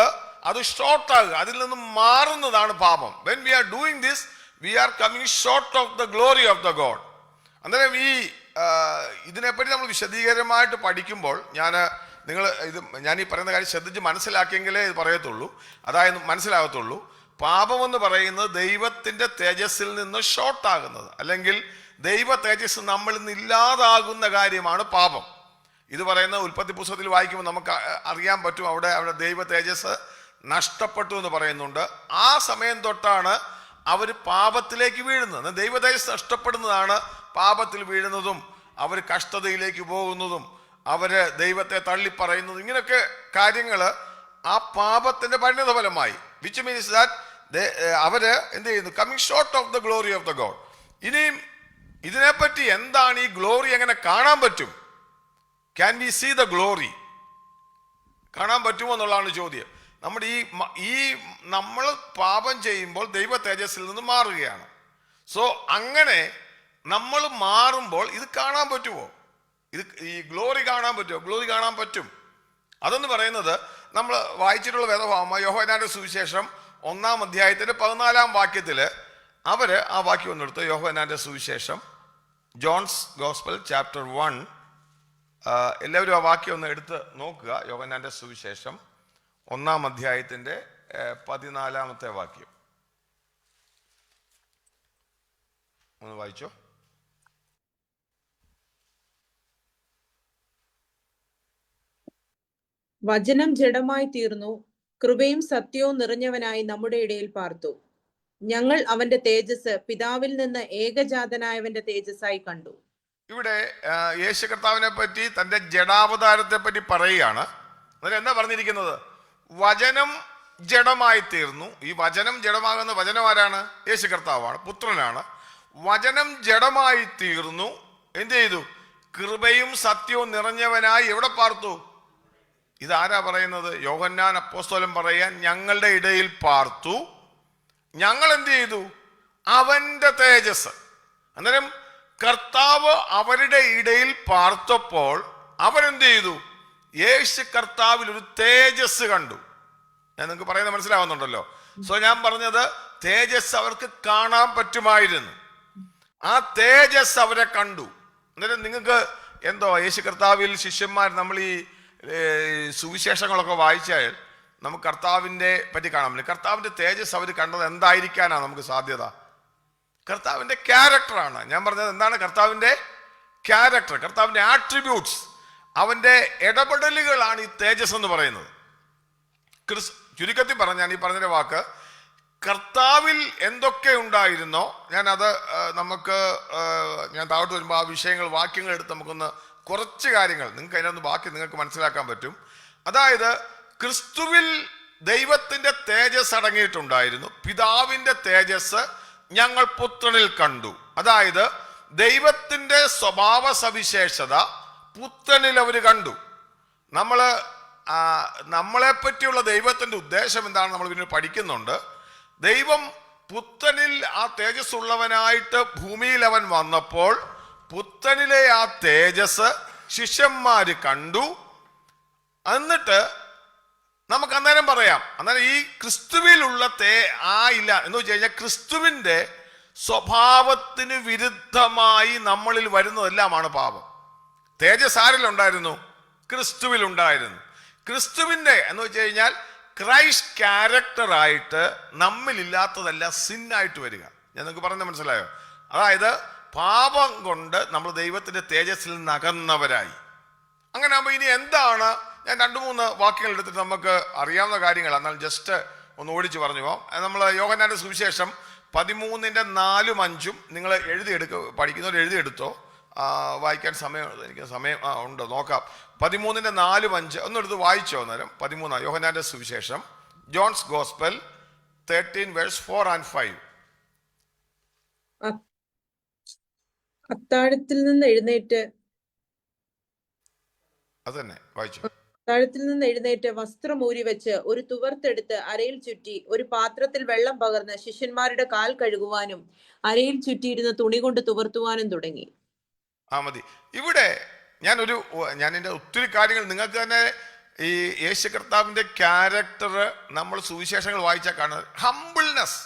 അത് ഷോർട്ടാകുക, അതിൽ നിന്ന് മാറുന്നതാണ് പാപം. When we are doing this, we are coming short of the glory of the God. അന്നേരം ഇതിനെപ്പറ്റി നമ്മൾ വിശദീകരമായിട്ട് പഠിക്കുമ്പോൾ ഞാൻ ഈ പറയുന്ന കാര്യം ശ്രദ്ധിച്ച് മനസ്സിലാക്കിയെങ്കിലേ ഇത് പറയത്തുള്ളൂ, അതായത് മനസ്സിലാകത്തുള്ളൂ. പാപമെന്ന് പറയുന്നത് ദൈവത്തിന്റെ തേജസ്സിൽ നിന്ന് ഷോർട്ടാകുന്നത്, അല്ലെങ്കിൽ ദൈവ തേജസ് നമ്മളിൽ നിന്ന് ഇല്ലാതാകുന്ന കാര്യമാണ് പാപം. ഇത് പറയുന്ന ഉൽപ്പത്തി പുസ്തകത്തിൽ വായിക്കുമ്പോൾ നമുക്ക് അറിയാൻ പറ്റും, അവിടെ ദൈവ തേജസ് നഷ്ടപ്പെട്ടു എന്ന് പറയുന്നുണ്ട്. ആ സമയം തൊട്ടാണ് അവർ പാപത്തിലേക്ക് വീഴുന്നത്. ദൈവ തേജസ് നഷ്ടപ്പെടുന്നതാണ് പാപത്തിൽ വീഴുന്നതും അവർ കഷ്ടതയിലേക്ക് പോകുന്നതും അവര് ദൈവത്തെ തള്ളിപ്പറയുന്നതും. ഇങ്ങനെയൊക്കെ കാര്യങ്ങൾ ആ പാപത്തിന്റെ പരിണിതഫലമായി, വിച്ച് മീൻസ് ദാറ്റ് അവര് എന്ത് ചെയ്യുന്നു? Coming short of the glory of the God. ഇനിയും ഇതിനെപ്പറ്റി എന്താണ് ഈ ഗ്ലോറി, എങ്ങനെ കാണാൻ പറ്റും? Can we see the glory? കാണാൻ പറ്റുമോ എന്നുള്ളതാണ് ചോദ്യം. നമ്മുടെ നമ്മൾ പാപം ചെയ്യുമ്പോൾ ദൈവ തേജസ്സിൽ നിന്ന് മാറുകയാണ്. സോ അങ്ങനെ നമ്മൾ മാറുമ്പോൾ ഇത് കാണാൻ പറ്റുമോ? ഈ ഗ്ലോറി കാണാൻ പറ്റുമോ? ഗ്ലോറി കാണാൻ പറ്റും. അതെന്ന് പറയുന്നത് നമ്മൾ വായിച്ചിട്ടുള്ള വേദഭാവമായ യോഹന്നാന്റെ സുവിശേഷം 1-ാം അധ്യായത്തിന്റെ 14-ാം വാക്യത്തില് അവര് ആ വാക്യം ഒന്നെടുത്ത്, യോഹന്നാന്റെ സുവിശേഷം, ജോൺസ് ഗോസ്പൽ ചാപ്റ്റർ 1. എല്ലാവരും ആ വാക്യം ഒന്ന് എടുത്ത് നോക്കുക. യോഹന്നാന്റെ സുവിശേഷം 1-ാം അധ്യായത്തിന്റെ 14-ാമത്തെ വാക്യം. ഒന്ന് വായിച്ചോ. വചനം ജഡമായി തീർന്നു, കൃപയും സത്യവും നിറഞ്ഞവനായി നമ്മുടെ ഇടയിൽ പാർത്തു. ഞങ്ങൾ അവന്റെ തേജസ് പിതാവിൽ നിന്ന് ഏകജാതനായവന്റെ തേജസ്സായി കണ്ടു. ഇവിടെ യേശു കർത്താവിനെ പറ്റി, തൻ്റെ ജഡാവതാരത്തെ പറ്റി പറയുകയാണ്. അന്നേരം എന്താ പറഞ്ഞിരിക്കുന്നത്? വചനം ജഡമായി തീർന്നു. ഈ വചനം ജഡമാകുന്ന വചനം ആരാണ്? യേശു കർത്താവാണ്, പുത്രനാണ്. വചനം ജഡമായി തീർന്നു, എന്ത് ചെയ്തു? കൃപയും സത്യവും നിറഞ്ഞവനായി എവിടെ പാർത്തു? ഇതാരാ പറയുന്നത്? യോഹന്നാൻ അപ്പോസ്തലൻ പറയാൻ, ഞങ്ങളുടെ ഇടയിൽ പാർത്തു. ഞങ്ങൾ എന്ത് ചെയ്തു? അവന്റെ തേജസ്. അന്നേരം കർത്താവ് അവരുടെ ഇടയിൽ പാർത്തപ്പോൾ അവരെന്ത് ചെയ്തു? യേശു കർത്താവിൽ ഒരു തേജസ് കണ്ടു. ഞാൻ നിങ്ങൾക്ക് പറയുന്നത് മനസ്സിലാവുന്നുണ്ടല്ലോ. സോ ഞാൻ പറഞ്ഞത്, തേജസ് അവർക്ക് കാണാൻ പറ്റുമായിരുന്നു. ആ തേജസ് അവരെ കണ്ടു. അന്നേരം നിങ്ങൾക്ക് എന്തോ യേശു കർത്താവിൽ ശിഷ്യന്മാർ, നമ്മൾ ഈ സുവിശേഷങ്ങളൊക്കെ വായിച്ചാൽ നമുക്ക് കർത്താവിൻ്റെ പറ്റി കാണാൻ പറ്റും. കർത്താവിൻ്റെ തേജസ് അവർ കണ്ടത് എന്തായിരിക്കാനാണ് നമുക്ക് സാധ്യത? കർത്താവിൻ്റെ ക്യാരക്ടറാണ്. ഞാൻ പറഞ്ഞത് എന്താണ്? കർത്താവിൻ്റെ ക്യാരക്ടർ, കർത്താവിൻ്റെ ആട്രിബ്യൂട്ട്സ്, അവൻ്റെ ഇടപെടലുകളാണ് ഈ തേജസ് എന്ന് പറയുന്നത്. ചുരുക്കത്തിൽ പറഞ്ഞാൽ ഈ പറഞ്ഞ വാക്ക്, കർത്താവിൽ എന്തൊക്കെ ഉണ്ടായിരുന്നോ, ഞാനത് ഞാൻ താഴോട്ട് വരുമ്പോൾ ആ വിഷയങ്ങൾ, വാക്യങ്ങൾ എടുത്ത് നമുക്കൊന്ന് കുറച്ച് കാര്യങ്ങൾ നിങ്ങൾക്ക് അതിനൊന്ന് ബാക്കി നിങ്ങൾക്ക് മനസ്സിലാക്കാൻ പറ്റും. അതായത് ക്രിസ്തുവിൽ ദൈവത്തിൻ്റെ തേജസ് അടങ്ങിയിട്ടുണ്ടായിരുന്നു. പിതാവിൻ്റെ തേജസ് ഞങ്ങൾ പുത്രനിൽ കണ്ടു. അതായത് ദൈവത്തിൻ്റെ സ്വഭാവ സവിശേഷത പുത്രനിൽ അവർ കണ്ടു. നമ്മളെ പറ്റിയുള്ള ദൈവത്തിൻ്റെ ഉദ്ദേശം എന്താണെന്ന് നമ്മൾ പിന്നെ പഠിക്കുന്നുണ്ട്. ദൈവം പുത്രനിൽ ആ തേജസ് ഉള്ളവനായിട്ട് ഭൂമിയിൽ അവൻ വന്നപ്പോൾ പുത്രനിലെ ആ തേജസ് ശിഷ്യന്മാര് കണ്ടു. എന്നിട്ട് നമുക്ക് അന്നേരം പറയാം, അന്നേരം ഈ ക്രിസ്തുവിലുള്ള ഇല്ല എന്ന് വെച്ച് കഴിഞ്ഞാൽ ക്രിസ്തുവിൻ്റെ സ്വഭാവത്തിന് വിരുദ്ധമായി നമ്മളിൽ വരുന്നതെല്ലാമാണ് പാപം. തേജസ് ആരിലുണ്ടായിരുന്നു? ക്രിസ്തുവിലുണ്ടായിരുന്നു. ക്രിസ്തുവിൻ്റെ എന്ന് വെച്ച് കഴിഞ്ഞാൽ ക്രൈസ്റ്റ് ക്യാരക്ടറായിട്ട് നമ്മളില്ലാത്തതെല്ലാം സിന്നായിട്ട് വരിക. ഞാൻ നിങ്ങൾക്ക് പറഞ്ഞത് മനസ്സിലായോ? അതായത് പാപം കൊണ്ട് നമ്മൾ ദൈവത്തിൻ്റെ തേജസ്സിൽ നിന്ന് അകന്നവരായി. അങ്ങനെ ആകുമ്പോൾ ഇനി എന്താണ്? ഞാൻ 2-3 വാക്യങ്ങൾ എടുത്തിട്ട് നമുക്ക് അറിയാവുന്ന കാര്യങ്ങൾ എന്നാൽ ജസ്റ്റ് ഒന്ന് ഓടിച്ച് പറഞ്ഞു പോകാം. നമ്മൾ യോഹന്നാന്റെ സുവിശേഷം 13:4-5 നിങ്ങൾ പഠിക്കുന്നവർ എഴുതിയെടുത്തോ. വായിക്കാൻ എനിക്ക് സമയം ഉണ്ട്, നോക്കാം. 13:4-5 ഒന്നെടുത്ത് വായിച്ചോ. അന്നേരം 13 യോഹന്നാന്റെ സുവിശേഷം, ജോൺസ് ഗോസ്പൽ 13:4-5. അത്താഴത്തിൽ നിന്ന് എഴുന്നേറ്റ് വസ്ത്രം ഊരി വെച്ച് ഒരു തുവർത്തെടുത്ത് അരയിൽ ചുറ്റി ഒരു പാത്രത്തിൽ വെള്ളം പകർന്ന് ശിഷ്യന്മാരുടെ കാൽ കഴുകുവാനും അരയിൽ ചുറ്റിയിരുന്ന തുണി കൊണ്ട് തുവർത്തുവാനും തുടങ്ങി. മതി. ഇവിടെ ഞാൻ എൻ്റെ ഒത്തിരി കാര്യങ്ങൾ നിങ്ങൾക്ക് തന്നെ ഈ യേശു കർത്താവിൻ്റെ ക്യാരക്ടർ നമ്മൾ സുവിശേഷങ്ങൾ വായിച്ചാൽ കാണുന്നത് ഹംബിൾനെസ്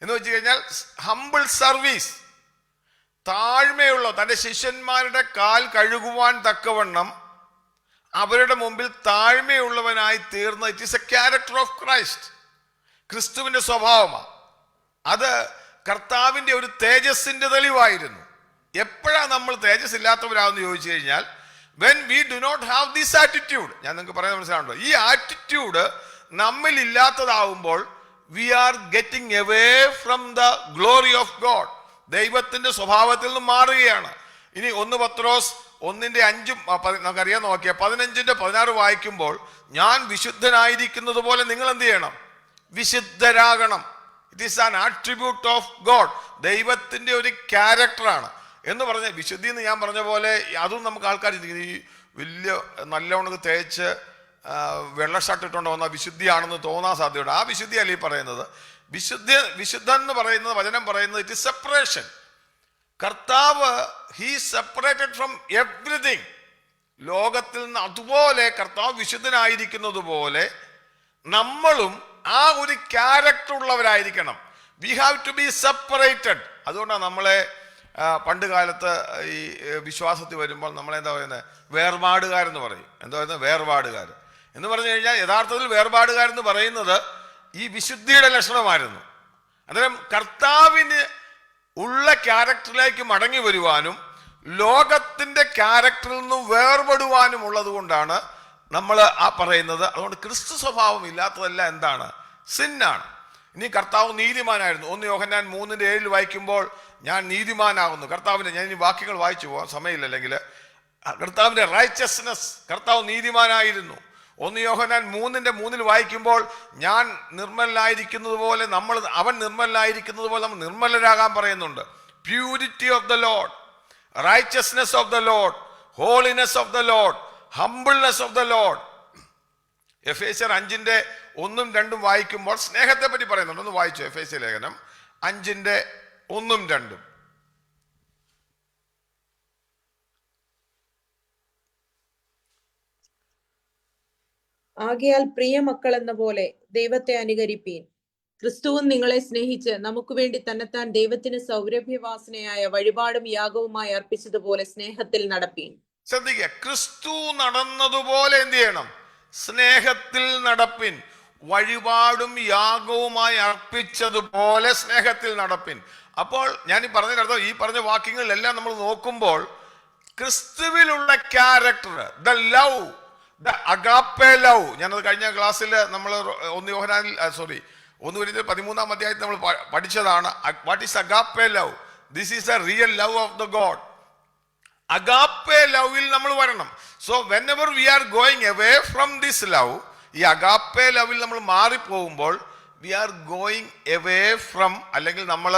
എന്ന് വെച്ച് കഴിഞ്ഞാൽ ഹംബിൾ സർവീസ്, താഴ്മയുള്ള, തൻ്റെ ശിഷ്യന്മാരുടെ കാൽ കഴുകുവാൻ തക്കവണ്ണം അവരുടെ മുമ്പിൽ താഴ്മയുള്ളവനായി തീർന്ന it is A character of Christ. ക്രിസ്തുവിൻ്റെ സ്വഭാവമാണ് അത്. കർത്താവിൻ്റെ ഒരു തേജസ്സിൻ്റെ തെളിവായിരുന്നു. എപ്പോഴാണ് നമ്മൾ തേജസ് ഇല്ലാത്തവരാണെന്ന് ചോദിച്ചു കഴിഞ്ഞാൽ, when we do not have this attitude. ഞാൻ നിങ്ങൾക്ക് പറയുന്നത് മനസ്സിലാവുണ്ടോ? ഈ ആറ്റിറ്റ്യൂഡ് നമ്മിൽ ഇല്ലാത്തതാവുമ്പോൾ we are getting away from the glory of God. ദൈവത്തിന്റെ സ്വഭാവത്തിൽ നിന്ന് മാറുകയാണ്. ഇനി 1 പത്രോസ് 1:5 നമുക്കറിയാൻ നോക്കിയാൽ 15:16 വായിക്കുമ്പോൾ, ഞാൻ വിശുദ്ധനായിരിക്കുന്നത് പോലെ നിങ്ങൾ എന്ത് ചെയ്യണം? വിശുദ്ധരാകണം. It is an attribute of God. ദൈവത്തിന്റെ ഒരു ക്യാരക്ടറാണ് എന്ന് പറഞ്ഞ വിശുദ്ധി എന്ന് ഞാൻ പറഞ്ഞ പോലെ അതും നമുക്ക് ആൾക്കാർ ഈ വലിയ നല്ലവണ്ണം തേച്ച് വെള്ള ഷർട്ട് ഇട്ടുകൊണ്ട് വന്ന വിശുദ്ധിയാണെന്ന് തോന്നാൻ സാധ്യതയുണ്ട്. ആ വിശുദ്ധി അല്ല ഈ പറയുന്നത്. വിശുദ്ധൻ എന്ന് പറയുന്നത്, വചനം പറയുന്നത് ഇറ്റ് ഇസ് സെപ്പറേഷൻ. കർത്താവ് ഹീ സെപ്പറേറ്റഡ് ഫ്രം എവ്രിതിങ്. ലോകത്തിൽ നിന്ന് അതുപോലെ കർത്താവ് വിശുദ്ധനായിരിക്കുന്നത് പോലെ നമ്മളും ആ ഒരു ക്യാരക്ടർ ഉള്ളവരായിരിക്കണം. We have to be separated. അതുകൊണ്ടാണ് നമ്മളെ പണ്ട് കാലത്ത് ഈ വിശ്വാസത്തിൽ വരുമ്പോൾ നമ്മളെന്താ പറയുന്നത്? വേർപാടുകാരെന്ന് പറയും. എന്താ പറയുന്നത്? വേർപാടുകാർ എന്ന് പറഞ്ഞു കഴിഞ്ഞാൽ യഥാർത്ഥത്തിൽ വേർപാടുകാരെന്ന് പറയുന്നത് ഈ വിശുദ്ധിയുടെ ലക്ഷണമായിരുന്നു. അന്നേരം കർത്താവിന് ഉള്ള ക്യാരക്ടറിലേക്ക് മടങ്ങി വരുവാനും ലോകത്തിന്റെ ക്യാരക്ടറിൽ നിന്നും വേർപെടുവാനും ഉള്ളത് കൊണ്ടാണ് നമ്മൾ ആ പറയുന്നത്. അതുകൊണ്ട് ക്രിസ്തു സ്വഭാവം ഇല്ലാത്തതല്ല എന്താണ്? സിന്നാണ്. ഇനി കർത്താവ് നീതിമാനായിരുന്നു. 1 യോഹന്നാൻ 3:7 വായിക്കുമ്പോൾ ഞാൻ നീതിമാനാകുന്നു. കർത്താവിന്റെ, ഞാൻ ഇനി വാക്യങ്ങൾ വായിച്ചു പോകാം, സമയമില്ല. അല്ലെങ്കിൽ കർത്താവിന്റെ റൈച്ചസ്നെസ്, കർത്താവ് നീതിമാനായിരുന്നു. 1 യോഹന്നാൻ 3:3 വായിക്കുമ്പോൾ ഞാൻ നിർമ്മലനായിരിക്കുന്നത് പോലെ അവൻ നിർമ്മലനായിരിക്കുന്നത് പോലെ നമ്മൾ നിർമ്മലരാകാൻ പറയുന്നുണ്ട്. Purity of the Lord, righteousness of the Lord, holiness of the Lord, humbleness of the Lord. എഫേസ്യർ 5:1-2 വായിക്കുമ്പോൾ സ്നേഹത്തെ പറ്റി പറയുന്നുണ്ട്. ഒന്ന് വായിച്ചു എഫേസ്യ ലേഖനം 5:1-2. ആകയാൽ പ്രിയ മക്കൾ എന്ന പോലെ ദൈവത്തെ അനുകരിപ്പീൻ. ക്രിസ്തുവും നിങ്ങളെ സ്നേഹിച്ച് നമുക്ക് വേണ്ടി തന്നെത്താൻ ദൈവത്തിന് സൗരഭ്യവാസനയായ വഴിപാടും യാഗവുമായി അർപ്പിച്ചതുപോലെ സ്നേഹത്തിൽ നടപ്പീൻ. ശ്രദ്ധിക്കുക, ക്രിസ്തു നടന്നതുപോലെ എന്ത് ചെയ്യണം? സ്നേഹത്തിൽ നടപ്പിൻ. വഴിപാടും യാഗവുമായി അർപ്പിച്ചതുപോലെ സ്നേഹത്തിൽ നടപ്പിൻ. അപ്പോൾ ഞാൻ ഈ പറഞ്ഞതിനർത്ഥം, ഈ പറഞ്ഞ വാക്യങ്ങളിലെല്ലാം നമ്മൾ നോക്കുമ്പോൾ ക്രിസ്തുവിലുള്ള character, the love, the agape love. ഞാനത് കഴിഞ്ഞ ക്ലാസ്സിൽ നമ്മൾ 1 യോഹന്നാനിൽ 1 കൊരിന്ത്യർ 13-ാം അധ്യായത്തിൽ നമ്മൾ പഠിച്ചതാണ്. What is agape love? This is a real love of the God. Agape ലവിൽ നമ്മൾ വരണം. So whenever we are going away from this love, ഈ അഗാപ്പെ ലവിൽ നമ്മൾ മാറിപ്പോകുമ്പോൾ we are going away from, അല്ലെങ്കിൽ നമ്മൾ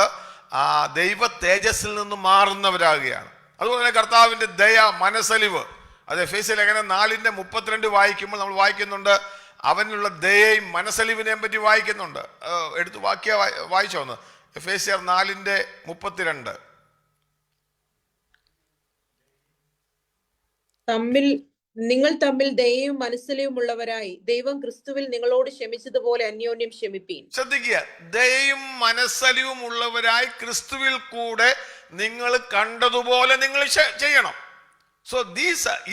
ദൈവ തേജസ്സിൽ നിന്ന് മാറുന്നവരാകുകയാണ്. അതുപോലെ തന്നെ കർത്താവിന്റെ ദയ, മനസ്സലിവ്, അത് എഫേസ്യ ലേഖനം 4:32 വായിക്കുമ്പോൾ നമ്മൾ വായിക്കുന്നുണ്ട്. അവനുള്ള ദയയും മനസ്സലിവിനെയും പറ്റി വായിക്കുന്നുണ്ട്. എടുത്ത് വായിച്ചോ ഒന്ന്, എഫേസ്യർ 4:32. നിങ്ങൾ തമ്മിൽ ദയയും മനസ്സലിവും ഉള്ളവരായി ദൈവം ക്രിസ്തുവിൽ നിങ്ങളോട് ക്ഷമിച്ചതുപോലെ അന്യോന്യം ക്ഷമിപ്പീൻ. ശ്രദ്ധിക്കുക, ദയയും മനസ്സലിവും ഉള്ളവരായി ക്രിസ്തുവിൽ കൂടെ നിങ്ങൾ കണ്ടതുപോലെ നിങ്ങൾ ചെയ്യണം. സോ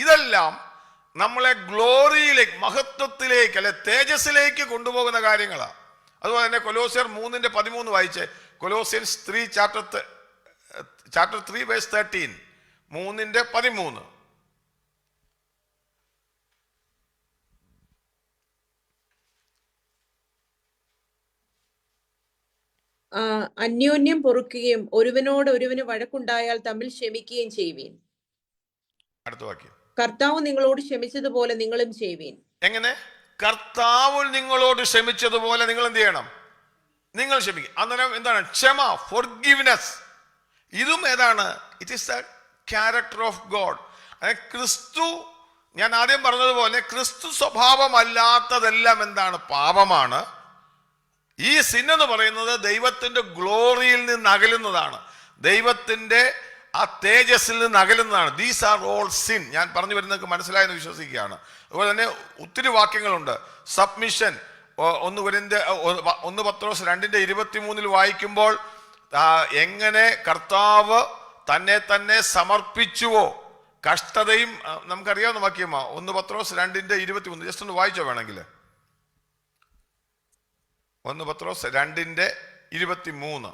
ഇതെല്ലാം നമ്മളെ ഗ്ലോറിയിലേക്ക്, മഹത്വത്തിലേക്ക്, അല്ലെ തേജസ്സിലേക്ക് കൊണ്ടുപോകുന്ന കാര്യങ്ങളാണ്. അതുപോലെ തന്നെ കൊലോസ്യർ 3:13 വായിച്ചേ. കൊലോസ്യൻസ് 3 chapter 3 verse 13. 3:13. അന്യോന്യം പൊറുക്കുകയും ഒരുവനോട് ഒരുവന് വഴക്കുണ്ടായാൽ തമ്മിൽ ക്ഷമിക്കുകയും ചെയ്യുവീൻ. അടുത്ത വാക്യം, കർത്താവ് നിങ്ങളോട് ക്ഷമിച്ചതുപോലെ നിങ്ങളും ചെയ്യുവീൻ. എങ്ങനെ? കർത്താവ് നിങ്ങളോട് ക്ഷമിച്ചതുപോലെ നിങ്ങൾ എന്ത് ചെയ്യണം? നിങ്ങൾ ക്ഷമിക്കും. അന്നേരം എന്താണ് ക്ഷമ? ഫോർഗിവ്നെസ്. ഇതും ഏതാണ്? It is the character of God. ക്രിസ്തു, ഞാൻ ആദ്യം പറഞ്ഞതുപോലെ ക്രിസ്തു സ്വഭാവമല്ലാത്തതെല്ലാം എന്താണ്? പാപമാണ്. ഈ സിൻ എന്ന് പറയുന്നത് ദൈവത്തിന്റെ ഗ്ലോറിയിൽ നിന്ന് അകലുന്നതാണ്, ദൈവത്തിന്റെ ആ തേജസ്സിൽ നിന്ന് അകലുന്നതാണ്. These are all sin. ഞാൻ പറഞ്ഞു വരുന്നത് മനസ്സിലായെന്ന് വിശ്വസിക്കുകയാണ്. അതുപോലെ തന്നെ ഒത്തിരി വാക്യങ്ങളുണ്ട്. സബ്മിഷൻ, 1 പത്രോസ് 2:23 വായിക്കുമ്പോൾ എങ്ങനെ കർത്താവ് തന്നെ സമർപ്പിച്ചുവോ, കഷ്ടതയും നമുക്കറിയാവുന്ന വാക്യമാ. 1 പത്രോസ് 2:23 ജസ്റ്റ് ഒന്ന് വായിച്ചോ വേണമെങ്കിൽ. 1 പത്രോസ് 2:23.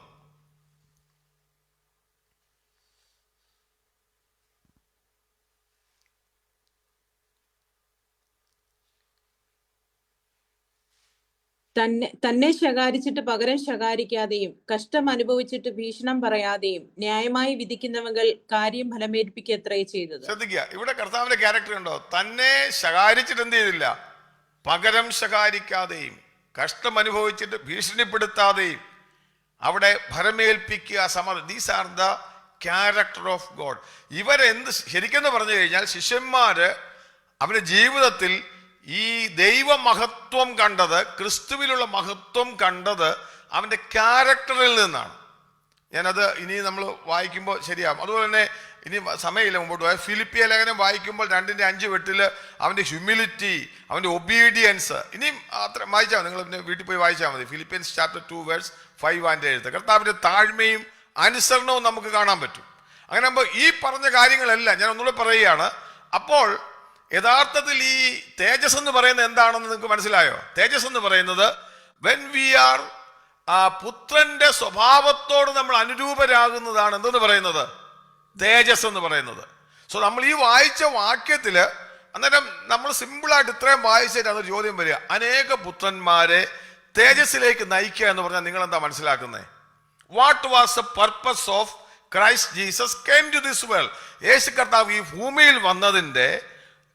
തന്നെ ശകാരിച്ചിട്ട് പകരം ശകാരിക്കാതെയും കഷ്ടം അനുഭവിച്ചിട്ട് ഭീഷണം പറയാതെയും ന്യായമായി വിധിക്കുന്നവകൾ കാര്യം ഫലമേൽപ്പിക്കത്രേ ചെയ്തത്. ശ്രദ്ധിക്കുക, ഇവിടെ കർത്താവിന്റെ ക്യാരക്ടർ ഉണ്ടോ? തന്നെ ശകാരിച്ചിട്ട് എന്ത് ചെയ്തില്ല? പകരം ശകാരിക്കാതെയും കഷ്ടം അനുഭവിച്ചിട്ട് ഭീഷണിപ്പെടുത്താതെയും അവിടെ ഫലമേൽപ്പിക്കുക, these are the character of God. ഇവരെന്ത് ശരിക്കെന്ന് പറഞ്ഞു കഴിഞ്ഞാൽ ശിഷ്യന്മാര് അവരുടെ ജീവിതത്തിൽ ഈ ദൈവ മഹത്വം കണ്ടത്, ക്രിസ്തുവിലുള്ള മഹത്വം കണ്ടത് അവന്റെ ക്യാരക്ടറിൽ നിന്നാണ്. ഞാനത് ഇനി നമ്മൾ വായിക്കുമ്പോൾ ശരിയാവും. അതുപോലെ തന്നെ ഇനി സമയമില്ല, മുമ്പോട്ട് പോയാൽ ഫിലിപ്പിയ ലേഖനം വായിക്കുമ്പോൾ 2:5 അവന്റെ ഹ്യൂമിലിറ്റി, അവന്റെ ഒബീഡിയൻസ്, ഇനിയും അത്ര വായിച്ചാൽ നിങ്ങൾ പിന്നെ വീട്ടിൽ പോയി വായിച്ചാൽ മതി. ഫിലിപ്പിയൻസ് chapter 2 verse 5 കർത്താവിന്റെ താഴ്മയും അനുസരണവും നമുക്ക് കാണാൻ പറ്റും. അങ്ങനെ ആകുമ്പോൾ ഈ പറഞ്ഞ കാര്യങ്ങളെല്ലാം ഞാൻ ഒന്നുകൂടെ പറയുകയാണ്. അപ്പോൾ യഥാർത്ഥത്തിൽ ഈ തേജസ് എന്ന് പറയുന്നത് എന്താണെന്ന് നിങ്ങൾക്ക് മനസ്സിലായോ? തേജസ് എന്ന് പറയുന്നത് when we are ആ പുത്രന്റെ സ്വഭാവത്തോട് നമ്മൾ അനുരൂപരാകുന്നതാണ് എന്തെന്ന് പറയുന്നത്? തേജസ് എന്ന് പറയുന്നത്. സോ നമ്മൾ ഈ വായിച്ച വാക്യത്തില് അന്നേരം നമ്മൾ സിമ്പിളായിട്ട് ഇത്രയും വായിച്ചിട്ട് അതൊരു ചോദ്യം വരിക, അനേക പുത്രന്മാരെ തേജസ്സിലേക്ക് നയിക്കുക എന്ന് പറഞ്ഞാൽ നിങ്ങൾ എന്താ മനസ്സിലാക്കുന്നത്? What was the purpose of Christ Jesus came to this world? Yesu കർത്താവ് ഈ ഭൂമിയിൽ വന്നതിന്റെ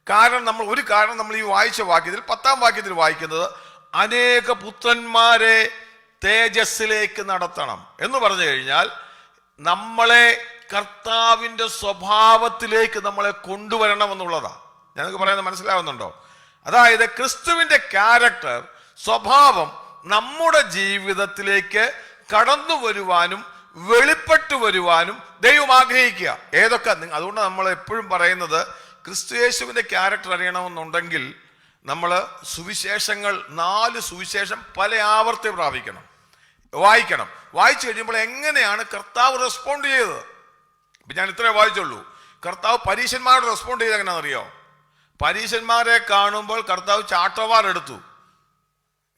കാരണം നമ്മൾ ഈ വായിച്ച വാക്യത്തിൽ 10-ാം വാക്യത്തിൽ വായിക്കുന്നത് അനേക പുത്രന്മാരെ തേജസ്സിലേക്ക് നടത്തണം എന്ന് പറഞ്ഞു കഴിഞ്ഞാൽ നമ്മളെ കർത്താവിന്റെ സ്വഭാവത്തിലേക്ക് നമ്മളെ കൊണ്ടുവരണം എന്നുള്ളതാണ്. ഞങ്ങൾക്ക് പറയുന്നത് മനസ്സിലാവുന്നുണ്ടോ? അതായത് ക്രിസ്തുവിന്റെ ക്യാരക്ടർ, സ്വഭാവം നമ്മുടെ ജീവിതത്തിലേക്ക് കടന്നു വരുവാനും വെളിപ്പെട്ടു വരുവാനും ദൈവം ആഗ്രഹിക്കുക. ഏതൊക്കെ? അതുകൊണ്ട് നമ്മൾ എപ്പോഴും പറയുന്നത് ക്രിസ്തു യേശുവിന്റെ ക്യാരക്ടർ അറിയണമെന്നുണ്ടെങ്കിൽ നമ്മൾ സുവിശേഷങ്ങൾ 4 സുവിശേഷം പല ആവർത്തി വായിക്കണം. വായിച്ചു കഴിയുമ്പോൾ എങ്ങനെയാണ് കർത്താവ് റെസ്പോണ്ട് ചെയ്തത്? ഇപ്പം ഞാൻ ഇത്രേ വായിച്ചുള്ളൂ. കർത്താവ് പരീശന്മാരോട് റെസ്പോണ്ട് ചെയ്ത് എങ്ങനെയാണെന്നറിയോ? പരീശന്മാരെ കാണുമ്പോൾ കർത്താവ് ചാട്ടവാർ എടുത്തു.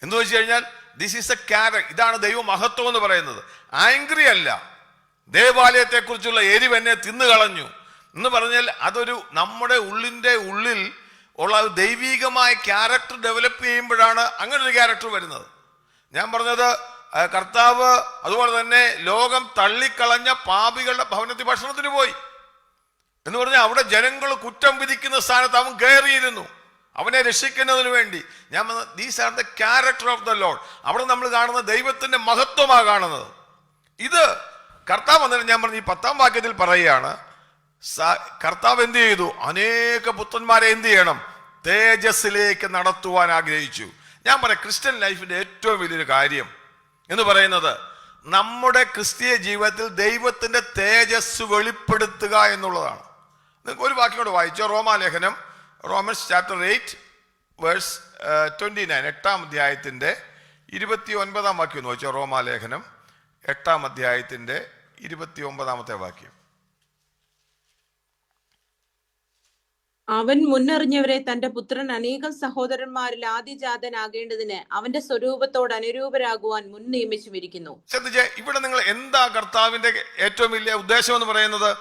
എന്ന് വെച്ച് കഴിഞ്ഞാൽ ദിസ് ഈസ് എ ക്യാരക്ടർ. ഇതാണ് ദൈവ മഹത്വം എന്ന് പറയുന്നത്. ആംഗ്രി അല്ല. ദേവാലയത്തെക്കുറിച്ചുള്ള എരിവ് എന്നെ തിന്നുകളഞ്ഞു എന്ന് പറഞ്ഞാൽ അതൊരു നമ്മുടെ ഉള്ളിൽ ഉള്ള ദൈവീകമായ ക്യാരക്ടർ ഡെവലപ്പ് ചെയ്യുമ്പോഴാണ് അങ്ങനെ ഒരു ക്യാരക്ടർ വരുന്നത്. ഞാൻ പറഞ്ഞത് കർത്താവ് അതുപോലെ തന്നെ ലോകം തള്ളിക്കളഞ്ഞ പാപികളുടെ ഭവനത്തിൽ ഭക്ഷണത്തിന് പോയി എന്ന് പറഞ്ഞാൽ അവിടെ ജനങ്ങൾ കുറ്റം വിധിക്കുന്ന സ്ഥാനത്ത് അവൻ കയറിയിരുന്നു അവനെ രക്ഷിക്കുന്നതിന് വേണ്ടി. ഞാൻ പറഞ്ഞത് these are the character of the Lord. അവിടെ നമ്മൾ കാണുന്ന ദൈവത്തിന്റെ മഹത്വമാണ് കാണുന്നത്. ഇത് കർത്താവ് വന്നിട്ട് ഞാൻ പറഞ്ഞു ഈ 10-ാം വാക്യത്തിൽ പറയുകയാണ്, കർത്താവ് എന്ത് ചെയ്തു? അനേക പുത്രന്മാരെ എന്ത് ചെയ്യണം? തേജസ്സിലേക്ക് നടത്തുവാൻ ആഗ്രഹിച്ചു. ഞാൻ പറയാം ക്രിസ്ത്യൻ ലൈഫിന്റെ ഏറ്റവും വലിയൊരു കാര്യം എന്ന് പറയുന്നത് നമ്മുടെ ക്രിസ്തീയ ജീവിതത്തിൽ ദൈവത്തിന്റെ തേജസ് വെളിപ്പെടുത്തുക എന്നുള്ളതാണ്. നിങ്ങൾക്ക് ഒരു വാക്യം കൂടെ വായിച്ചോ, റോമാലേഖനം, റോമൻസ് ചാപ്റ്റർ 8 വേഴ്സ് 29, 8-ാം അധ്യായത്തിന്റെ 29-ാം വാക്യം എന്ന് വായിച്ചോ. റോമാലേഖനം 8-ാം അധ്യായത്തിന്റെ 29-ാമത്തെ വാക്യം. അവൻ മുന്നറിഞ്ഞവരെ തന്റെ പുത്രൻ അനേകം സഹോദരന്മാരിൽ ആദ്യജാതനാകേണ്ടതിന് അവന്റെ സ്വരൂപത്തോട് അനുരൂപരാകുവാൻ മുൻ നിയമിച്ചുമിരിക്കുന്നു. ശ്രദ്ധിച്ചേ, ഇവിടെ നിങ്ങൾ എന്താ കർത്താവിന്റെ ഏറ്റവും വലിയ ഉദ്ദേശം എന്ന് പറയുന്നത്?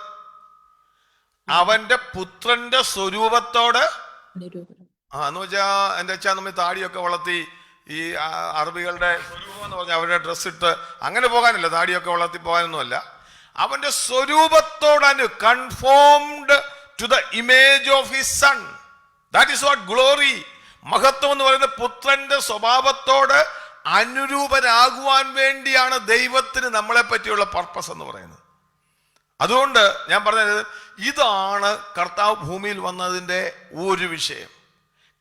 അവന്റെ പുത്രന്റെ സ്വരൂപത്തോട് എന്ന് വെച്ചാ എന്താ വെച്ചാൽ നമ്മൾ താടിയൊക്കെ വളർത്തി ഈ അറബികളുടെ സ്വരൂപം എന്ന് പറഞ്ഞാൽ അവരുടെ ഡ്രസ് ഇട്ട് അങ്ങനെ പോകാനല്ല, താടിയൊക്കെ വളർത്തി പോകാനൊന്നുമല്ല. അവന്റെ സ്വരൂപത്തോട് conformed to the image of his son. That is what glory. മഹത്വം എന്ന് പറയുന്നത് പുത്രന്റെ സ്വഭാവത്തോട് അനുരൂപരാകുവാൻ വേണ്ടിയാണ് ദൈവത്തിന് നമ്മളെ പറ്റിയുള്ള പർപ്പസ് എന്ന് പറയുന്നത്. അതുകൊണ്ട് ഞാൻ പറഞ്ഞത് ഇതാണ് കർത്താവ് ഭൂമിയിൽ വന്നതിന്റെ ഒരു വിഷയം.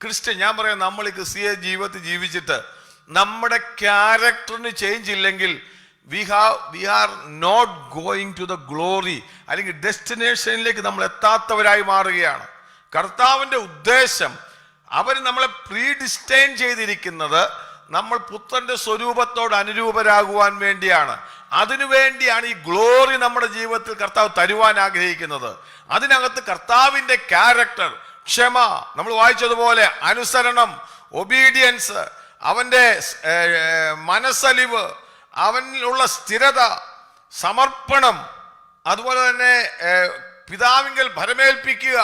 ക്രിസ്ത്യൻ, ഞാൻ പറയാം നമ്മൾ ഈ ക്രിസ്തീയ ജീവിതത്തിൽ ജീവിച്ചിട്ട് നമ്മുടെ ക്യാരക്ടറിന് ചേഞ്ച് ഇല്ലെങ്കിൽ we are not going to the glory, അല്ലെങ്കിൽ ഡെസ്റ്റിനേഷനിലേക്ക് നമ്മൾ എത്താത്തവരായി മാറുകയാണ്. കർത്താവിന്റെ ഉദ്ദേശം അവർ നമ്മളെ പ്രീഡിസ്റ്റൈൻ ചെയ്തിരിക്കുന്നത് നമ്മൾ പുത്രന്റെ സ്വരൂപത്തോട് അനുരൂപരാകുവാൻ വേണ്ടിയാണ്. അതിനുവേണ്ടിയാണ് ഈ ഗ്ലോറി നമ്മുടെ ജീവിതത്തിൽ കർത്താവ് തരുവാൻ ആഗ്രഹിക്കുന്നത്. അതിനകത്ത് കർത്താവിന്റെ ക്യാരക്ടർ, ക്ഷമ, നമ്മൾ വായിച്ചതുപോലെ അനുസരണം, ഒബീഡിയൻസ്, അവന്റെ മനസ്സലിവ്, അവനിലുള്ള സ്ഥിരത, സമർപ്പണം, അതുപോലെ തന്നെ പിതാവിങ്കൽ ഭരമേൽപ്പിക്കുക,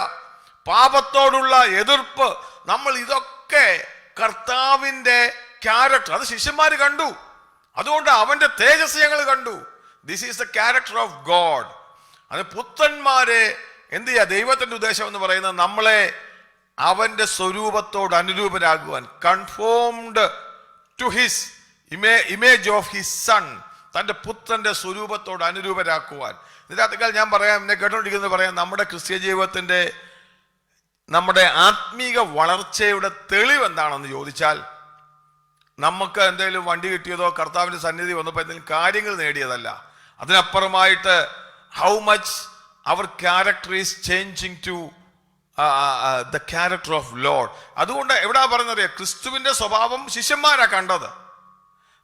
പാപത്തോടുള്ള എതിർപ്പ്, നമ്മൾ ഇതൊക്കെ കർത്താവിന്റെ ക്യാരക്ടർ. അത് ശിഷ്യന്മാർ കണ്ടു. അതുകൊണ്ട് അവന്റെ തേജസ് ഞങ്ങൾ കണ്ടു. This is the character of God. അത് പുത്രന്മാരെ എന്ത് ചെയ്യുക? ദൈവത്തിന്റെ ഉദ്ദേശം എന്ന് പറയുന്നത് നമ്മളെ അവന്റെ സ്വരൂപത്തോട് അനുരൂപരാകുവാൻ, conformed to his image of his son, തന്റെ പുത്രന്റെ സ്വരൂപത്തോട് അനുരൂപരാക്കുവാൻ. ഇതിനകത്തേക്കാൾ ഞാൻ പറയാം, എന്നെ കേട്ടോണ്ടിരിക്കുന്നത് പറയാം, നമ്മുടെ ക്രിസ്തീയ ജീവിതത്തിന്റെ നമ്മുടെ ആത്മീക വളർച്ചയുടെ തെളിവ് എന്താണെന്ന് ചോദിച്ചാൽ, നമുക്ക് എന്തെങ്കിലും വണ്ടി കിട്ടിയതോ കർത്താവിന്റെ സന്നിധി വന്നപ്പോൾ എന്തെങ്കിലും കാര്യങ്ങൾ നേടിയതല്ല. അതിനപ്പുറമായിട്ട് how much our character is changing to the character of Lord. അതുകൊണ്ട് എവിടാ പറഞ്ഞറിയാം, ക്രിസ്തുവിന്റെ സ്വഭാവം ശിഷ്യന്മാരാ കണ്ടത്.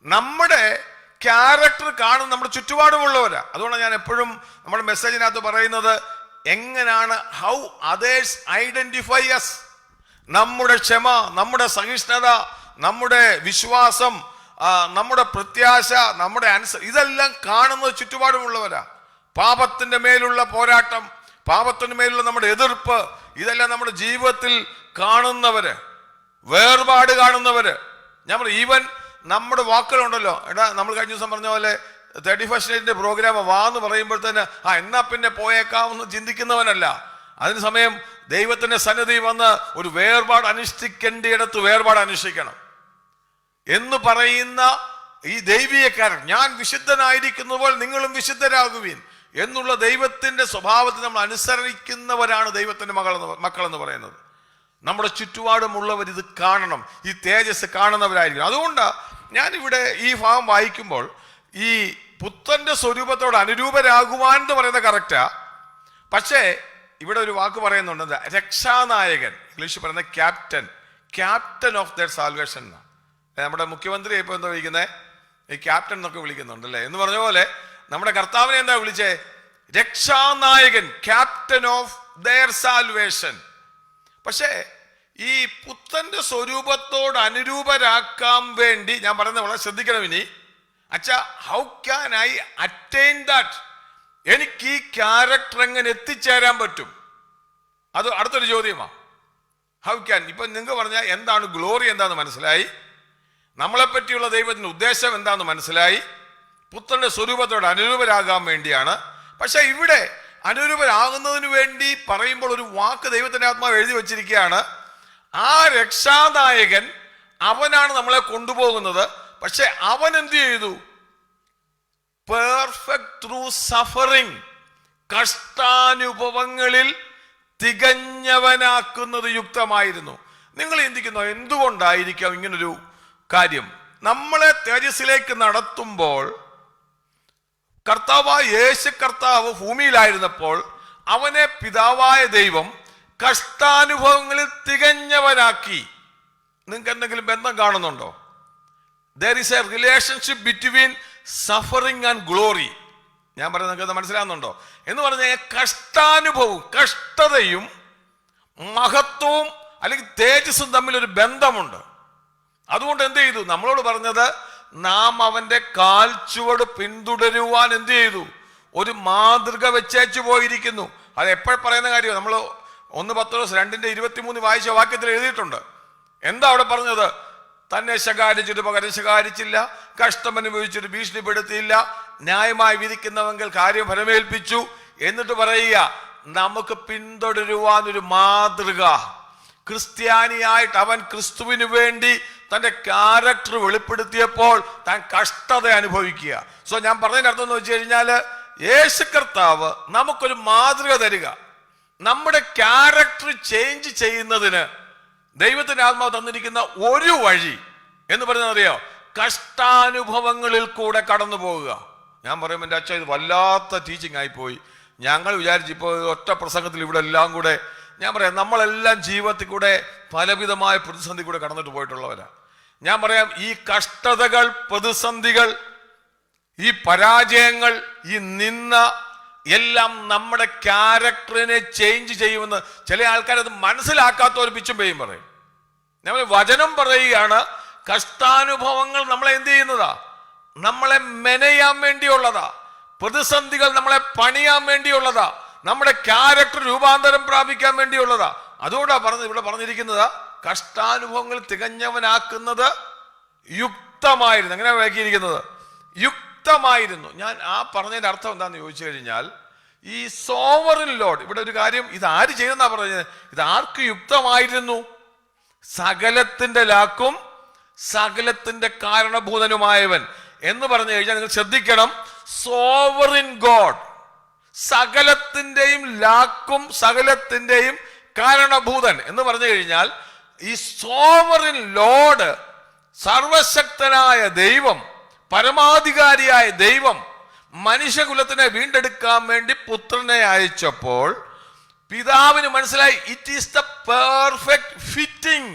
നമ്മുടെ ക്യാരക്ടർ കാണുന്ന നമ്മുടെ ചുറ്റുപാടുമുള്ളവരാ. അതുകൊണ്ട് ഞാൻ എപ്പോഴും നമ്മുടെ മെസ്സേജിനകത്ത് പറയുന്നത് എങ്ങനെയാണ് ഹൗ അതേഴ്സ് ഐഡന്റിഫൈ അസ്. നമ്മുടെ ക്ഷമ, നമ്മുടെ സഹിഷ്ണുത, നമ്മുടെ വിശ്വാസം, നമ്മുടെ പ്രത്യാശ, നമ്മുടെ ഇതെല്ലാം കാണുന്നത് ചുറ്റുപാടുമുള്ളവരാ. പാപത്തിന്റെ മേലുള്ള പോരാട്ടം, പാപത്തിന് മേലുള്ള നമ്മുടെ എതിർപ്പ്, ഇതെല്ലാം നമ്മുടെ ജീവിതത്തിൽ കാണുന്നവര്, വേർപാട് കാണുന്നവര്. ഞാൻ പറയും, ഈവൻ നമ്മുടെ വാക്കുകളുണ്ടല്ലോ. നമ്മൾ കഴിഞ്ഞ ദിവസം പറഞ്ഞ പോലെ 31st നൈറ്റിന്റെ പ്രോഗ്രാം വാന്ന് പറയുമ്പോൾ തന്നെ എന്നാ പിന്നെ പോയേക്കാമെന്ന് ചിന്തിക്കുന്നവനല്ല. അതിന് സമയം ദൈവത്തിന്റെ സന്നിധി വന്ന് ഒരു വേർപാട് അനുഷ്ഠിക്കേണ്ടിയിടത്ത് വേർപാട് അനുഷ്ഠിക്കണം എന്ന് പറയുന്ന ഈ ദൈവീയക്കാരൻ, ഞാൻ വിശുദ്ധനായിരിക്കുന്ന പോലെ നിങ്ങളും വിശുദ്ധരാകുവീൻ എന്നുള്ള ദൈവത്തിന്റെ സ്വഭാവത്തെ നമ്മൾ അനുസരിക്കുന്നവരാണ് ദൈവത്തിന്റെ മക്കൾ എന്ന് പറയുന്നത്. നമ്മുടെ ചുറ്റുപാടുമുള്ളവർ ഇത് കാണണം, ഈ തേജസ് കാണുന്നവരായിരിക്കും. അതുകൊണ്ട് ഞാനിവിടെ ഈ ഭാഗം വായിക്കുമ്പോൾ ഈ പുത്രന്റെ സ്വരൂപത്തോട് അനുരൂപരാകുവാൻ എന്ന് പറയുന്നത് കറക്റ്റാ. പക്ഷേ ഇവിടെ ഒരു വാക്ക് പറയുന്നുണ്ട്, രക്ഷാനായകൻ, ഇംഗ്ലീഷിൽ പറയുന്ന ക്യാപ്റ്റൻ ഓഫ് ദർ സാൽവേഷൻ. നമ്മുടെ മുഖ്യമന്ത്രി ഇപ്പോൾ എന്താ വിളിക്കുന്നത്, ഈ ക്യാപ്റ്റൻ എന്നൊക്കെ വിളിക്കുന്നുണ്ട് അല്ലേ എന്ന് പറഞ്ഞ പോലെ നമ്മുടെ കർത്താവിനെ എന്താ വിളിച്ചേ, രക്ഷാനായകൻ, ക്യാപ്റ്റൻ ഓഫ് ദർ സാൽവേഷൻ. പക്ഷേ ഈ പുത്രന്റെ സ്വരൂപത്തോട് അനുരൂപരാക്കാൻ വേണ്ടി ഞാൻ പറയുന്നത് വളരെ ശ്രദ്ധിക്കണം. ഇനി അച്ഛാ, how can I attain that? എനിക്ക് ഈ ക്യാരക്ടർ എങ്ങനെ എത്തിച്ചേരാൻ പറ്റും? അത് അടുത്തൊരു ചോദ്യമാണ്. How can? ഇപ്പൊ നിങ്ങൾക്ക് പറഞ്ഞാൽ എന്താണ് ഗ്ലോറി, എന്താണെന്ന് മനസ്സിലായി, നമ്മളെ പറ്റിയുള്ള ദൈവത്തിന്റെ ഉദ്ദേശം എന്താണെന്ന് മനസ്സിലായി, പുത്രന്റെ സ്വരൂപത്തോട് അനുരൂപരാകാൻ വേണ്ടിയാണ്. പക്ഷെ ഇവിടെ അനുരൂപരാകുന്നതിന് വേണ്ടി പറയുമ്പോൾ ഒരു വാക്ക് ദൈവത്തിന്റെ ആത്മാവ് എഴുതി വച്ചിരിക്കുകയാണ്. ആ രക്ഷാനായകൻ അവനാണ് നമ്മളെ കൊണ്ടുപോകുന്നത്. പക്ഷെ അവൻ എന്ത് ചെയ്തു? പെർഫെക്റ്റ് ത്രൂ സഫറിങ്, കഷ്ടാനുഭവങ്ങളിൽ തികഞ്ഞവനാക്കുന്നത് യുക്തമായിരുന്നു. നിങ്ങൾ ചിന്തിക്കുന്നോ എന്തുകൊണ്ടായിരിക്കാം ഇങ്ങനൊരു കാര്യം? നമ്മളെ തേജസ്സിലേക്ക് നടത്തുമ്പോൾ കർത്താവായ യേശു കർത്താവ് ഭൂമിയിലായിരുന്നപ്പോൾ അവനെ പിതാവായ ദൈവം കഷ്ടാനുഭവങ്ങളിൽ തികഞ്ഞവനാക്കി. നിങ്ങൾക്ക് എന്തെങ്കിലും ബന്ധം കാണുന്നുണ്ടോ? There is a relationship between suffering and glory. ഞാൻ പറയുന്നത് നിങ്ങൾക്ക് മനസ്സിലാകുന്നുണ്ടോ എന്ന് പറഞ്ഞാൽ കഷ്ടാനുഭവവും കഷ്ടതയും മഹത്വവും അല്ലെങ്കിൽ തേജസ്സും തമ്മിലൊരു ബന്ധമുണ്ട്. അതുകൊണ്ട് എന്ത് ചെയ്തു? നമ്മളോട് പറഞ്ഞത് നാം അവന്റെ കാൽച്ചുവട് പിന്തുടരുവാൻ എന്ത് ചെയ്തു? ഒരു മാതൃക വെച്ചേച്ചു പോയിരിക്കുന്നു. അത് എപ്പോഴും പറയുന്ന കാര്യം നമ്മൾ 1 പത്രോസ് 2:23 വായിച്ച വാക്യത്തിൽ എഴുതിയിട്ടുണ്ട്. എന്താ അവിടെ പറഞ്ഞത്? തന്നെ ശകാരിച്ചിട്ട് പകരം ശകാരിച്ചില്ല, കഷ്ടമനുഭവിച്ചിട്ട് ഭീഷണിപ്പെടുത്തിയില്ല, ന്യായമായി വിധിക്കുന്നവെങ്കിൽ കാര്യം ഫലമേൽപ്പിച്ചു. എന്നിട്ട് പറയുക, നമുക്ക് പിന്തുടരുവാൻ ഒരു മാതൃക. ക്രിസ്ത്യാനിയായിട്ട് അവൻ ക്രിസ്തുവിന് വേണ്ടി തന്റെ ക്യാരക്ടർ വെളിപ്പെടുത്തിയപ്പോൾ താൻ കഷ്ടത അനുഭവിക്കുക. സോ ഞാൻ പറഞ്ഞതിന്റെ അർത്ഥം എന്ന് വെച്ച് കഴിഞ്ഞാല് യേശു കർത്താവ് നമുക്കൊരു മാതൃക തരിക. നമ്മുടെ ക്യാരക്ടർ ചേഞ്ച് ചെയ്യുന്നതിന് ദൈവത്തിന്റെ ആത്മാവ് തന്നിരിക്കുന്ന ഒരു വഴി എന്ന് പറയുന്നത് അറിയോ? കഷ്ടാനുഭവങ്ങളിൽ കൂടെ കടന്നു പോകുക. ഞാൻ പറയും, എൻ്റെ അച്ഛൻ ഇത് വല്ലാത്ത ടീച്ചിങ് ആയിപ്പോയി. ഞങ്ങൾ വിചാരിച്ചു ഇപ്പോൾ ഒറ്റ പ്രസംഗത്തിൽ ഇവിടെ എല്ലാം കൂടെ ഞാൻ പറയാം, നമ്മളെല്ലാം ജീവിതത്തിൽ കൂടെ പലവിധമായ പ്രതിസന്ധി കൂടെ കടന്നിട്ട് പോയിട്ടുള്ളവരാ. ഞാൻ പറയാം, ഈ കഷ്ടതകൾ, പ്രതിസന്ധികൾ, ഈ പരാജയങ്ങൾ, ഈ നിന്ന എല്ലാം നമ്മുടെ ക്യാരക്ടറിനെ ചേഞ്ച് ചെയ്യുമെന്ന് ചില ആൾക്കാരത് മനസ്സിലാക്കാത്ത ഒരു പിച്ചും പേയും പറയും. നമ്മൾ വചനം പറയുകയാണ്, കഷ്ടാനുഭവങ്ങൾ നമ്മളെ എന്ത് ചെയ്യുന്നതാ? നമ്മളെ മെനയാൻ വേണ്ടിയുള്ളതാ. പ്രതിസന്ധികൾ നമ്മളെ പണിയാൻ വേണ്ടിയുള്ളതാ. നമ്മുടെ ക്യാരക്ടർ രൂപാന്തരം പ്രാപിക്കാൻ വേണ്ടിയുള്ളതാ. അതുകൊണ്ടാ ഇവിടെ പറഞ്ഞിരിക്കുന്നത് കഷ്ടാനുഭവങ്ങൾ തികഞ്ഞവനാക്കുന്നത് യുക്തമായിരുന്നു. എങ്ങനെ വായിക്കിയിരിക്കുന്നത്? യുക്തമായിരുന്നു. ഞാൻ ആ പറഞ്ഞതിന്റെ അർത്ഥം എന്താണെന്ന് ചോദിച്ചു കഴിഞ്ഞാൽ, ഈ സോവറിൻ ലോർഡ്, ഇവിടെ ഒരു കാര്യം, ഇത് ആര് ചെയ്തെന്നാ പറഞ്ഞത്? ഇത് ആർക്ക് യുക്തമായിരുന്നു? സകലത്തിന്റെ ലാക്കും സകലത്തിന്റെ കാരണഭൂതനുമായവൻ എന്ന് പറഞ്ഞു കഴിഞ്ഞാൽ നിങ്ങൾ ശ്രദ്ധിക്കണം, സോവറിൻ ഗോഡ്, സകലത്തിന്റെയും ലാക്കും സകലത്തിന്റെയും കാരണഭൂതൻ എന്ന് പറഞ്ഞു കഴിഞ്ഞാൽ ഈ സോവറിൻ ലോർഡ്, സർവശക്തനായ ദൈവം, പരമാധികാരിയായ ദൈവം മനുഷ്യകുലത്തിനെ വീണ്ടെടുക്കാൻ വേണ്ടി പുത്രനെ അയച്ചപ്പോൾ പിതാവിന് മനസ്സിലായി, it is the perfect fitting.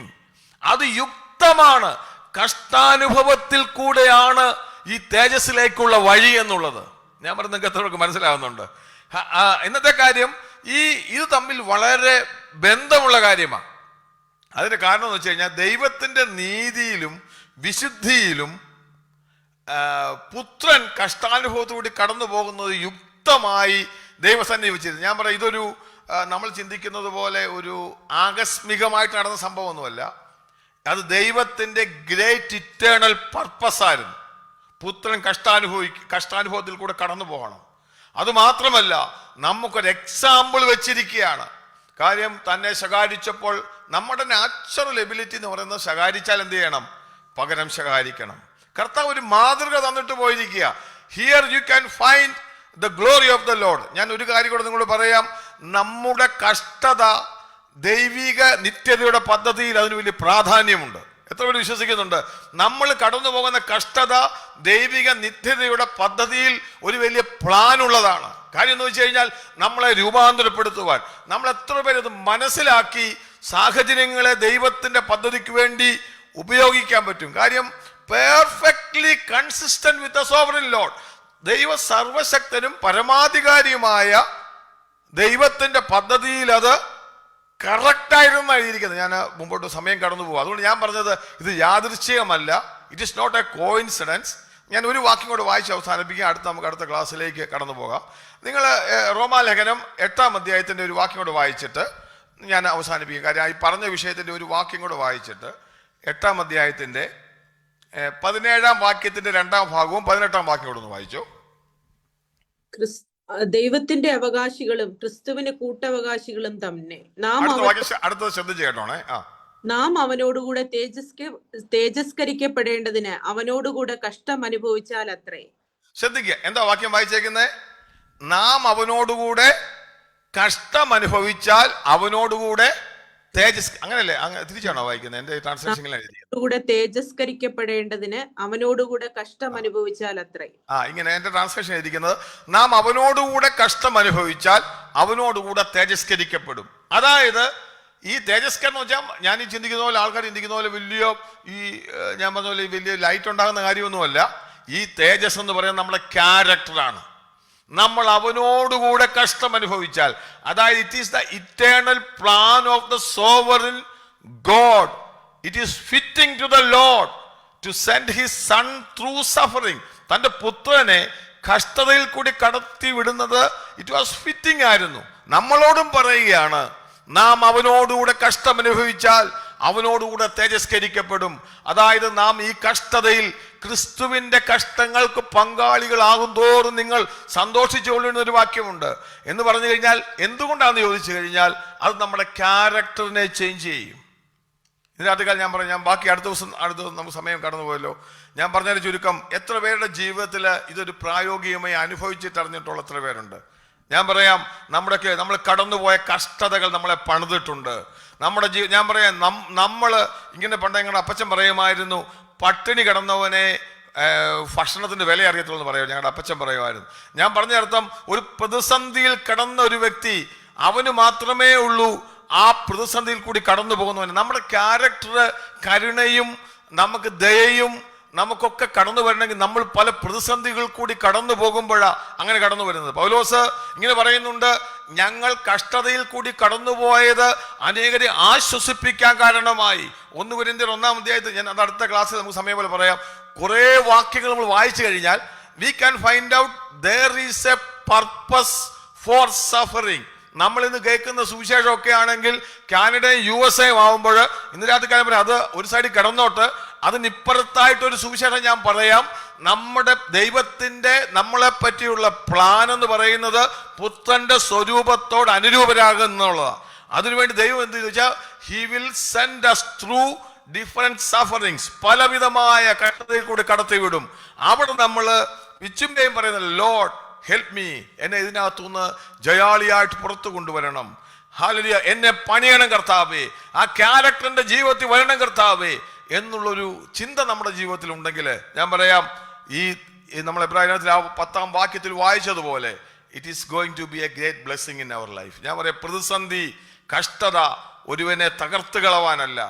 അത് യുക്തമാണ്. കഷ്ടാനുഭവത്തിൽ കൂടെയാണ് ഈ തേജസ്സിലേക്കുള്ള വഴി എന്നുള്ളത്. ഞാൻ പറഞ്ഞ നിങ്ങൾക്ക് എത്രയൊക്കെ മനസ്സിലാവുന്നുണ്ട്? ഇന്നത്തെ കാര്യം ഇത് തമ്മിൽ വളരെ ബന്ധമുള്ള കാര്യമാണ്. അതിന്റെ കാരണം എന്ന് വെച്ച് കഴിഞ്ഞാൽ ദൈവത്തിന്റെ നീതിയിലും വിശുദ്ധിയിലും പുത്രൻ കഷ്ടാനുഭവത്തോടുകൂടി കടന്നു പോകുന്നത് യുക്തമായി ദൈവസന്നിധി വെച്ചിരുന്നു. ഞാൻ പറയാം, ഇതൊരു നമ്മൾ ചിന്തിക്കുന്നത് പോലെ ഒരു ആകസ്മികമായിട്ട് നടന്ന സംഭവമൊന്നുമല്ല. അത് ദൈവത്തിൻ്റെ ഗ്രേറ്റ് ഇറ്റേണൽ പർപ്പസായിരുന്നു. പുത്രൻ കഷ്ടാനുഭവത്തിൽ കൂടെ കടന്നു പോകണം. അതുമാത്രമല്ല, നമുക്കൊരു എക്സാമ്പിൾ വെച്ചിരിക്കുകയാണ്. കാര്യം, തന്നെ ശകാരിച്ചപ്പോൾ നമ്മുടെ നാച്ചുറൽ എബിലിറ്റി എന്ന് പറയുന്നത് ശകാരിച്ചാൽ എന്ത് ചെയ്യണം? പകരം ശകാരിക്കണം. കർത്താവ് ഒരു മാതൃക തന്നിട്ട് പോയിരിക്കുക. Here you can find the glory of the Lord. ഞാൻ ഒരു കാര്യം കൂടെ നിങ്ങളോട് പറയാം. നമ്മുടെ കഷ്ടത ദൈവിക നിത്യതയുടെ പദ്ധതിയിൽ അതിന് വലിയ പ്രാധാന്യമുണ്ട്. എത്ര പേര് വിശ്വസിക്കുന്നുണ്ട്? നമ്മൾ കടന്നു പോകുന്ന കഷ്ടത ദൈവിക നിത്യതയുടെ പദ്ധതിയിൽ ഒരു വലിയ പ്ലാൻ ഉള്ളതാണ്. കാര്യം എന്ന് വെച്ച് കഴിഞ്ഞാൽ നമ്മളെ രൂപാന്തരപ്പെടുത്തുവാൻ നമ്മൾ എത്ര പേര് ഇത് മനസ്സിലാക്കി സാഹചര്യങ്ങളെ ദൈവത്തിന്റെ പദ്ധതിക്ക് വേണ്ടി ഉപയോഗിക്കാൻ പറ്റും. കാര്യം, perfectly consistent with the sovereign Lord. ദൈവ സർവശക്തനും പരമാധികാരിയുമായ ദൈവത്തിന്റെ പദ്ധതിയിൽ അത് കറക്റ്റായിരുന്നു എഴുതിയിരിക്കുന്നത്. ഞാൻ മുമ്പോട്ട് സമയം കടന്നു പോകും. അതുകൊണ്ട് ഞാൻ പറഞ്ഞത് ഇത് യാദൃശ്ചികമല്ല. It is not a coincidence. ഞാൻ ഒരു വാക്യം കൂടെ വായിച്ച് അവസാനിപ്പിക്കാം. നമുക്ക് അടുത്ത ക്ലാസ്സിലേക്ക് കടന്നു പോകാം. നിങ്ങൾ റോമാലേഖനം 8-ാം അധ്യായത്തിൻ്റെ ഒരു വാക്യം കൂടെ വായിച്ചിട്ട് ഞാൻ അവസാനിപ്പിക്കും. കാര്യം, ഈ പറഞ്ഞ വിഷയത്തിൻ്റെ ഒരു വാക്യം കൂടെ വായിച്ചിട്ട് 8-ാം അധ്യായത്തിൻ്റെ 17-ാം വാക്യത്തിൻ്റെ 2-ാം ഭാഗവും 18-ാം വാക്യം കൂടെ ഒന്ന് വായിച്ചു. ദൈവത്തിന്റെ അവകാശികളും ക്രിസ്തുവിന് കൂട്ടവകാശികളും തന്നെ അടുത്തത് ശ്രദ്ധിച്ച് കേട്ടോണേ. നാം അവനോടുകൂടെ തേജസ്കരിക്കപ്പെടേണ്ടതിന് അവനോടുകൂടെ കഷ്ടം അനുഭവിച്ചാൽ അത്രേ. ശ്രദ്ധിക്കുക, എന്താ വാക്യം വായിച്ചേക്കുന്നത്? നാം അവനോടുകൂടെ കഷ്ടം അനുഭവിച്ചാൽ അവനോടുകൂടെ അങ്ങനല്ലേ? തിരിച്ചാണോ വായിക്കുന്നത്? എന്റെ ട്രാൻസ്ലേഷനിൽ തേജസ്കരിക്കപ്പെടേണ്ടതിന് അവനോടുകൂടെ കഷ്ടം അനുഭവിച്ചാൽ അത്രേ. ഇങ്ങനെ എന്റെ ട്രാൻസ്ലേഷൻ എഴുതിയിരിക്കുന്നത്, നാം അവനോടുകൂടെ കഷ്ടം അനുഭവിച്ചാൽ അവനോടുകൂടെ തേജസ്കരിക്കപ്പെടും. അതായത് ഈ തേജസ്കരണം എന്ന് വെച്ചാൽ ഞാൻ ഈ ചിന്തിക്കുന്ന പോലെ, ആൾക്കാർ ചിന്തിക്കുന്ന പോലെ വലിയ ഞാൻ പറഞ്ഞ പോലെ വലിയ ലൈറ്റ് ഉണ്ടാകുന്ന കാര്യമൊന്നുമല്ല. ഈ തേജസ് എന്ന് പറയുന്നത് നമ്മുടെ ക്യാരക്ടറാണ്. നമ്മൾ അവനോടുകൂടെ കഷ്ടം അനുഭവിച്ചാൽ, അതായത് it is the eternal plan of the sovereign God. It is fitting to the Lord to send his son through suffering. തൻ്റെ പുത്രനെ കഷ്ടതയിൽ കൂടി കടത്തി വിടുന്നത് ഇറ്റ് വാസ് ഫിറ്റിംഗ് ആയിരുന്നു. നമ്മളോടും പറയുകയാണ്, നാം അവനോടുകൂടെ കഷ്ടം അനുഭവിച്ചാൽ അവനോടുകൂടെ തേജസ്കരിക്കപ്പെടും. അതായത് നാം ഈ കഷ്ടതയിൽ ക്രിസ്തുവിന്റെ കഷ്ടങ്ങൾക്ക് പങ്കാളികളാകും തോറും നിങ്ങൾ സന്തോഷിച്ചുകൊള്ളുന്ന ഒരു വാക്യമുണ്ട്. എന്ന് പറഞ്ഞു കഴിഞ്ഞാൽ എന്തുകൊണ്ടാണെന്ന് ചോദിച്ചു കഴിഞ്ഞാൽ അത് നമ്മുടെ ക്യാരക്ടറിനെ ചേഞ്ച് ചെയ്യും. ഇതിനകത്ത് കാലം ഞാൻ ബാക്കി അടുത്ത ദിവസം നമുക്ക് സമയം കടന്നു പോയല്ലോ. ഞാൻ പറഞ്ഞതിന് ചുരുക്കം, എത്ര പേരുടെ ജീവിതത്തിൽ ഇതൊരു പ്രായോഗികമായി അനുഭവിച്ചിട്ടറിഞ്ഞിട്ടുള്ള എത്ര പേരുണ്ട്? ഞാൻ പറയാം, നമ്മൾ കടന്നുപോയ കഷ്ടതകൾ നമ്മളെ പണിതിട്ടുണ്ട്. ഞാൻ പറയാം, നമ്മൾ ഇങ്ങനെ ഞങ്ങളുടെ അപ്പച്ചൻ പറയുമായിരുന്നു, പട്ടിണി കിടന്നവനെ ഭക്ഷണത്തിന്റെ വില അറിയത്തുള്ളൂ എന്ന് പറയുമോ. ഞങ്ങളുടെ അപ്പച്ചൻ പറയുമായിരുന്നു. ഞാൻ പറഞ്ഞ അർത്ഥം, ഒരു പ്രതിസന്ധിയിൽ കിടന്ന ഒരു വ്യക്തി, അവന് മാത്രമേ ഉള്ളൂ ആ പ്രതിസന്ധിയിൽ കൂടി കടന്നു പോകുന്നവന്. നമ്മുടെ ക്യാരക്ടർ, കരുണയും നമുക്ക് ദയയും നമുക്കൊക്കെ കടന്നു വരണമെങ്കിൽ നമ്മൾ പല പ്രതിസന്ധികൾ കൂടി കടന്നു പോകുമ്പോഴാണ് അങ്ങനെ കടന്നു വരുന്നത്. പൗലോസ് ഇങ്ങനെ പറയുന്നുണ്ട്, ഞങ്ങൾ കഷ്ടതയിൽ കൂടി കടന്നുപോയത് അനേകരെ ആശ്വസിപ്പിക്കാൻ കാരണമായി. 1 കൊരിന്ത്യർ 1-ാം അധ്യായത്തിൽ, ഞാൻ അത് അടുത്ത ക്ലാസ്സിൽ നമുക്ക് സമയം പോലെ പറയാം, കുറേ വാക്യങ്ങൾ നമ്മൾ വായിച്ചു കഴിഞ്ഞാൽ we can find out there is A purpose for suffering. നമ്മൾ ഇന്ന് കേൾക്കുന്ന സുവിശേഷമൊക്കെ ആണെങ്കിൽ കാനഡയും USA ആവുമ്പോൾ ഇന്ന് രാത്രി കാലം പറയാം, അത് ഒരു സൈഡിൽ കിടന്നോട്ട്, അതിനിപ്പുറത്തായിട്ടൊരു സുവിശേഷം ഞാൻ പറയാം. നമ്മുടെ ദൈവത്തിന്റെ നമ്മളെ പറ്റിയുള്ള പ്ലാൻ എന്ന് പറയുന്നത് പുത്രന്റെ സ്വരൂപത്തോട് അനുരൂപരാകുന്നുള്ളതാണ്. അതിനുവേണ്ടി ദൈവം എന്ത് വെച്ചാൽ, he will send us through different sufferings. പലവിധമായ കഷ്ടതയിൽ കൂടി കടത്തിവിടും. അവിടെ നമ്മൾ വിച്ചുമ്പയും പറയുന്നത്, ലോർഡ് ഹെൽപ്പ് മീ, എന്നെ ഇതിനകത്തുനിന്ന് ജയാളിയായിട്ട് പുറത്തു കൊണ്ടുവരണം. ഹല്ലേലൂയ, എന്നെ പണിയണം കർത്താവേ, ആ ക്യാരക്ടറിന്റെ ജീവിതത്തിൽ വരണം കർത്താവേ എന്നുള്ളൊരു ചിന്ത നമ്മുടെ ജീവിതത്തിൽ ഉണ്ടെങ്കിൽ, ഞാൻ പറയാം, ഈ നമ്മൾ എബ്രായത്തിൽ 10-ാം വാക്യത്തിൽ വായിച്ചതുപോലെ it is going to be a great blessing in our life. ഞാൻ പറയാം, പ്രതിസന്ധി, കഷ്ടത ഒരുവനെ തകർത്ത് കളവാനല്ല,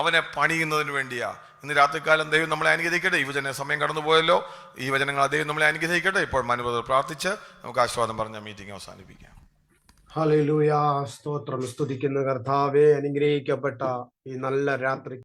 അവനെ പണിയുന്നതിന് വേണ്ടിയാ. ഇന്ന് രാത്രികാലം ദൈവം നമ്മളെ അനുഗ്രഹിക്കട്ടെ. ഈ വചന സമയം കടന്നുപോയല്ലോ. ഈ വചനങ്ങൾ ദൈവം നമ്മളെ അനുഗ്രഹിക്കട്ടെ. ഇപ്പോൾ അനുഭവം പ്രാർത്ഥിച്ച് നമുക്ക് ആശീർവാദം പറഞ്ഞ മീറ്റിംഗ് അവസാനിപ്പിക്കാം. ഹല്ലേലൂയ, സ്തോത്രം. സ്തുതിക്കുന്ന കർത്താവേ, അനുഗ്രഹിക്കപ്പെട്ട ഈ നല്ല രാത്രി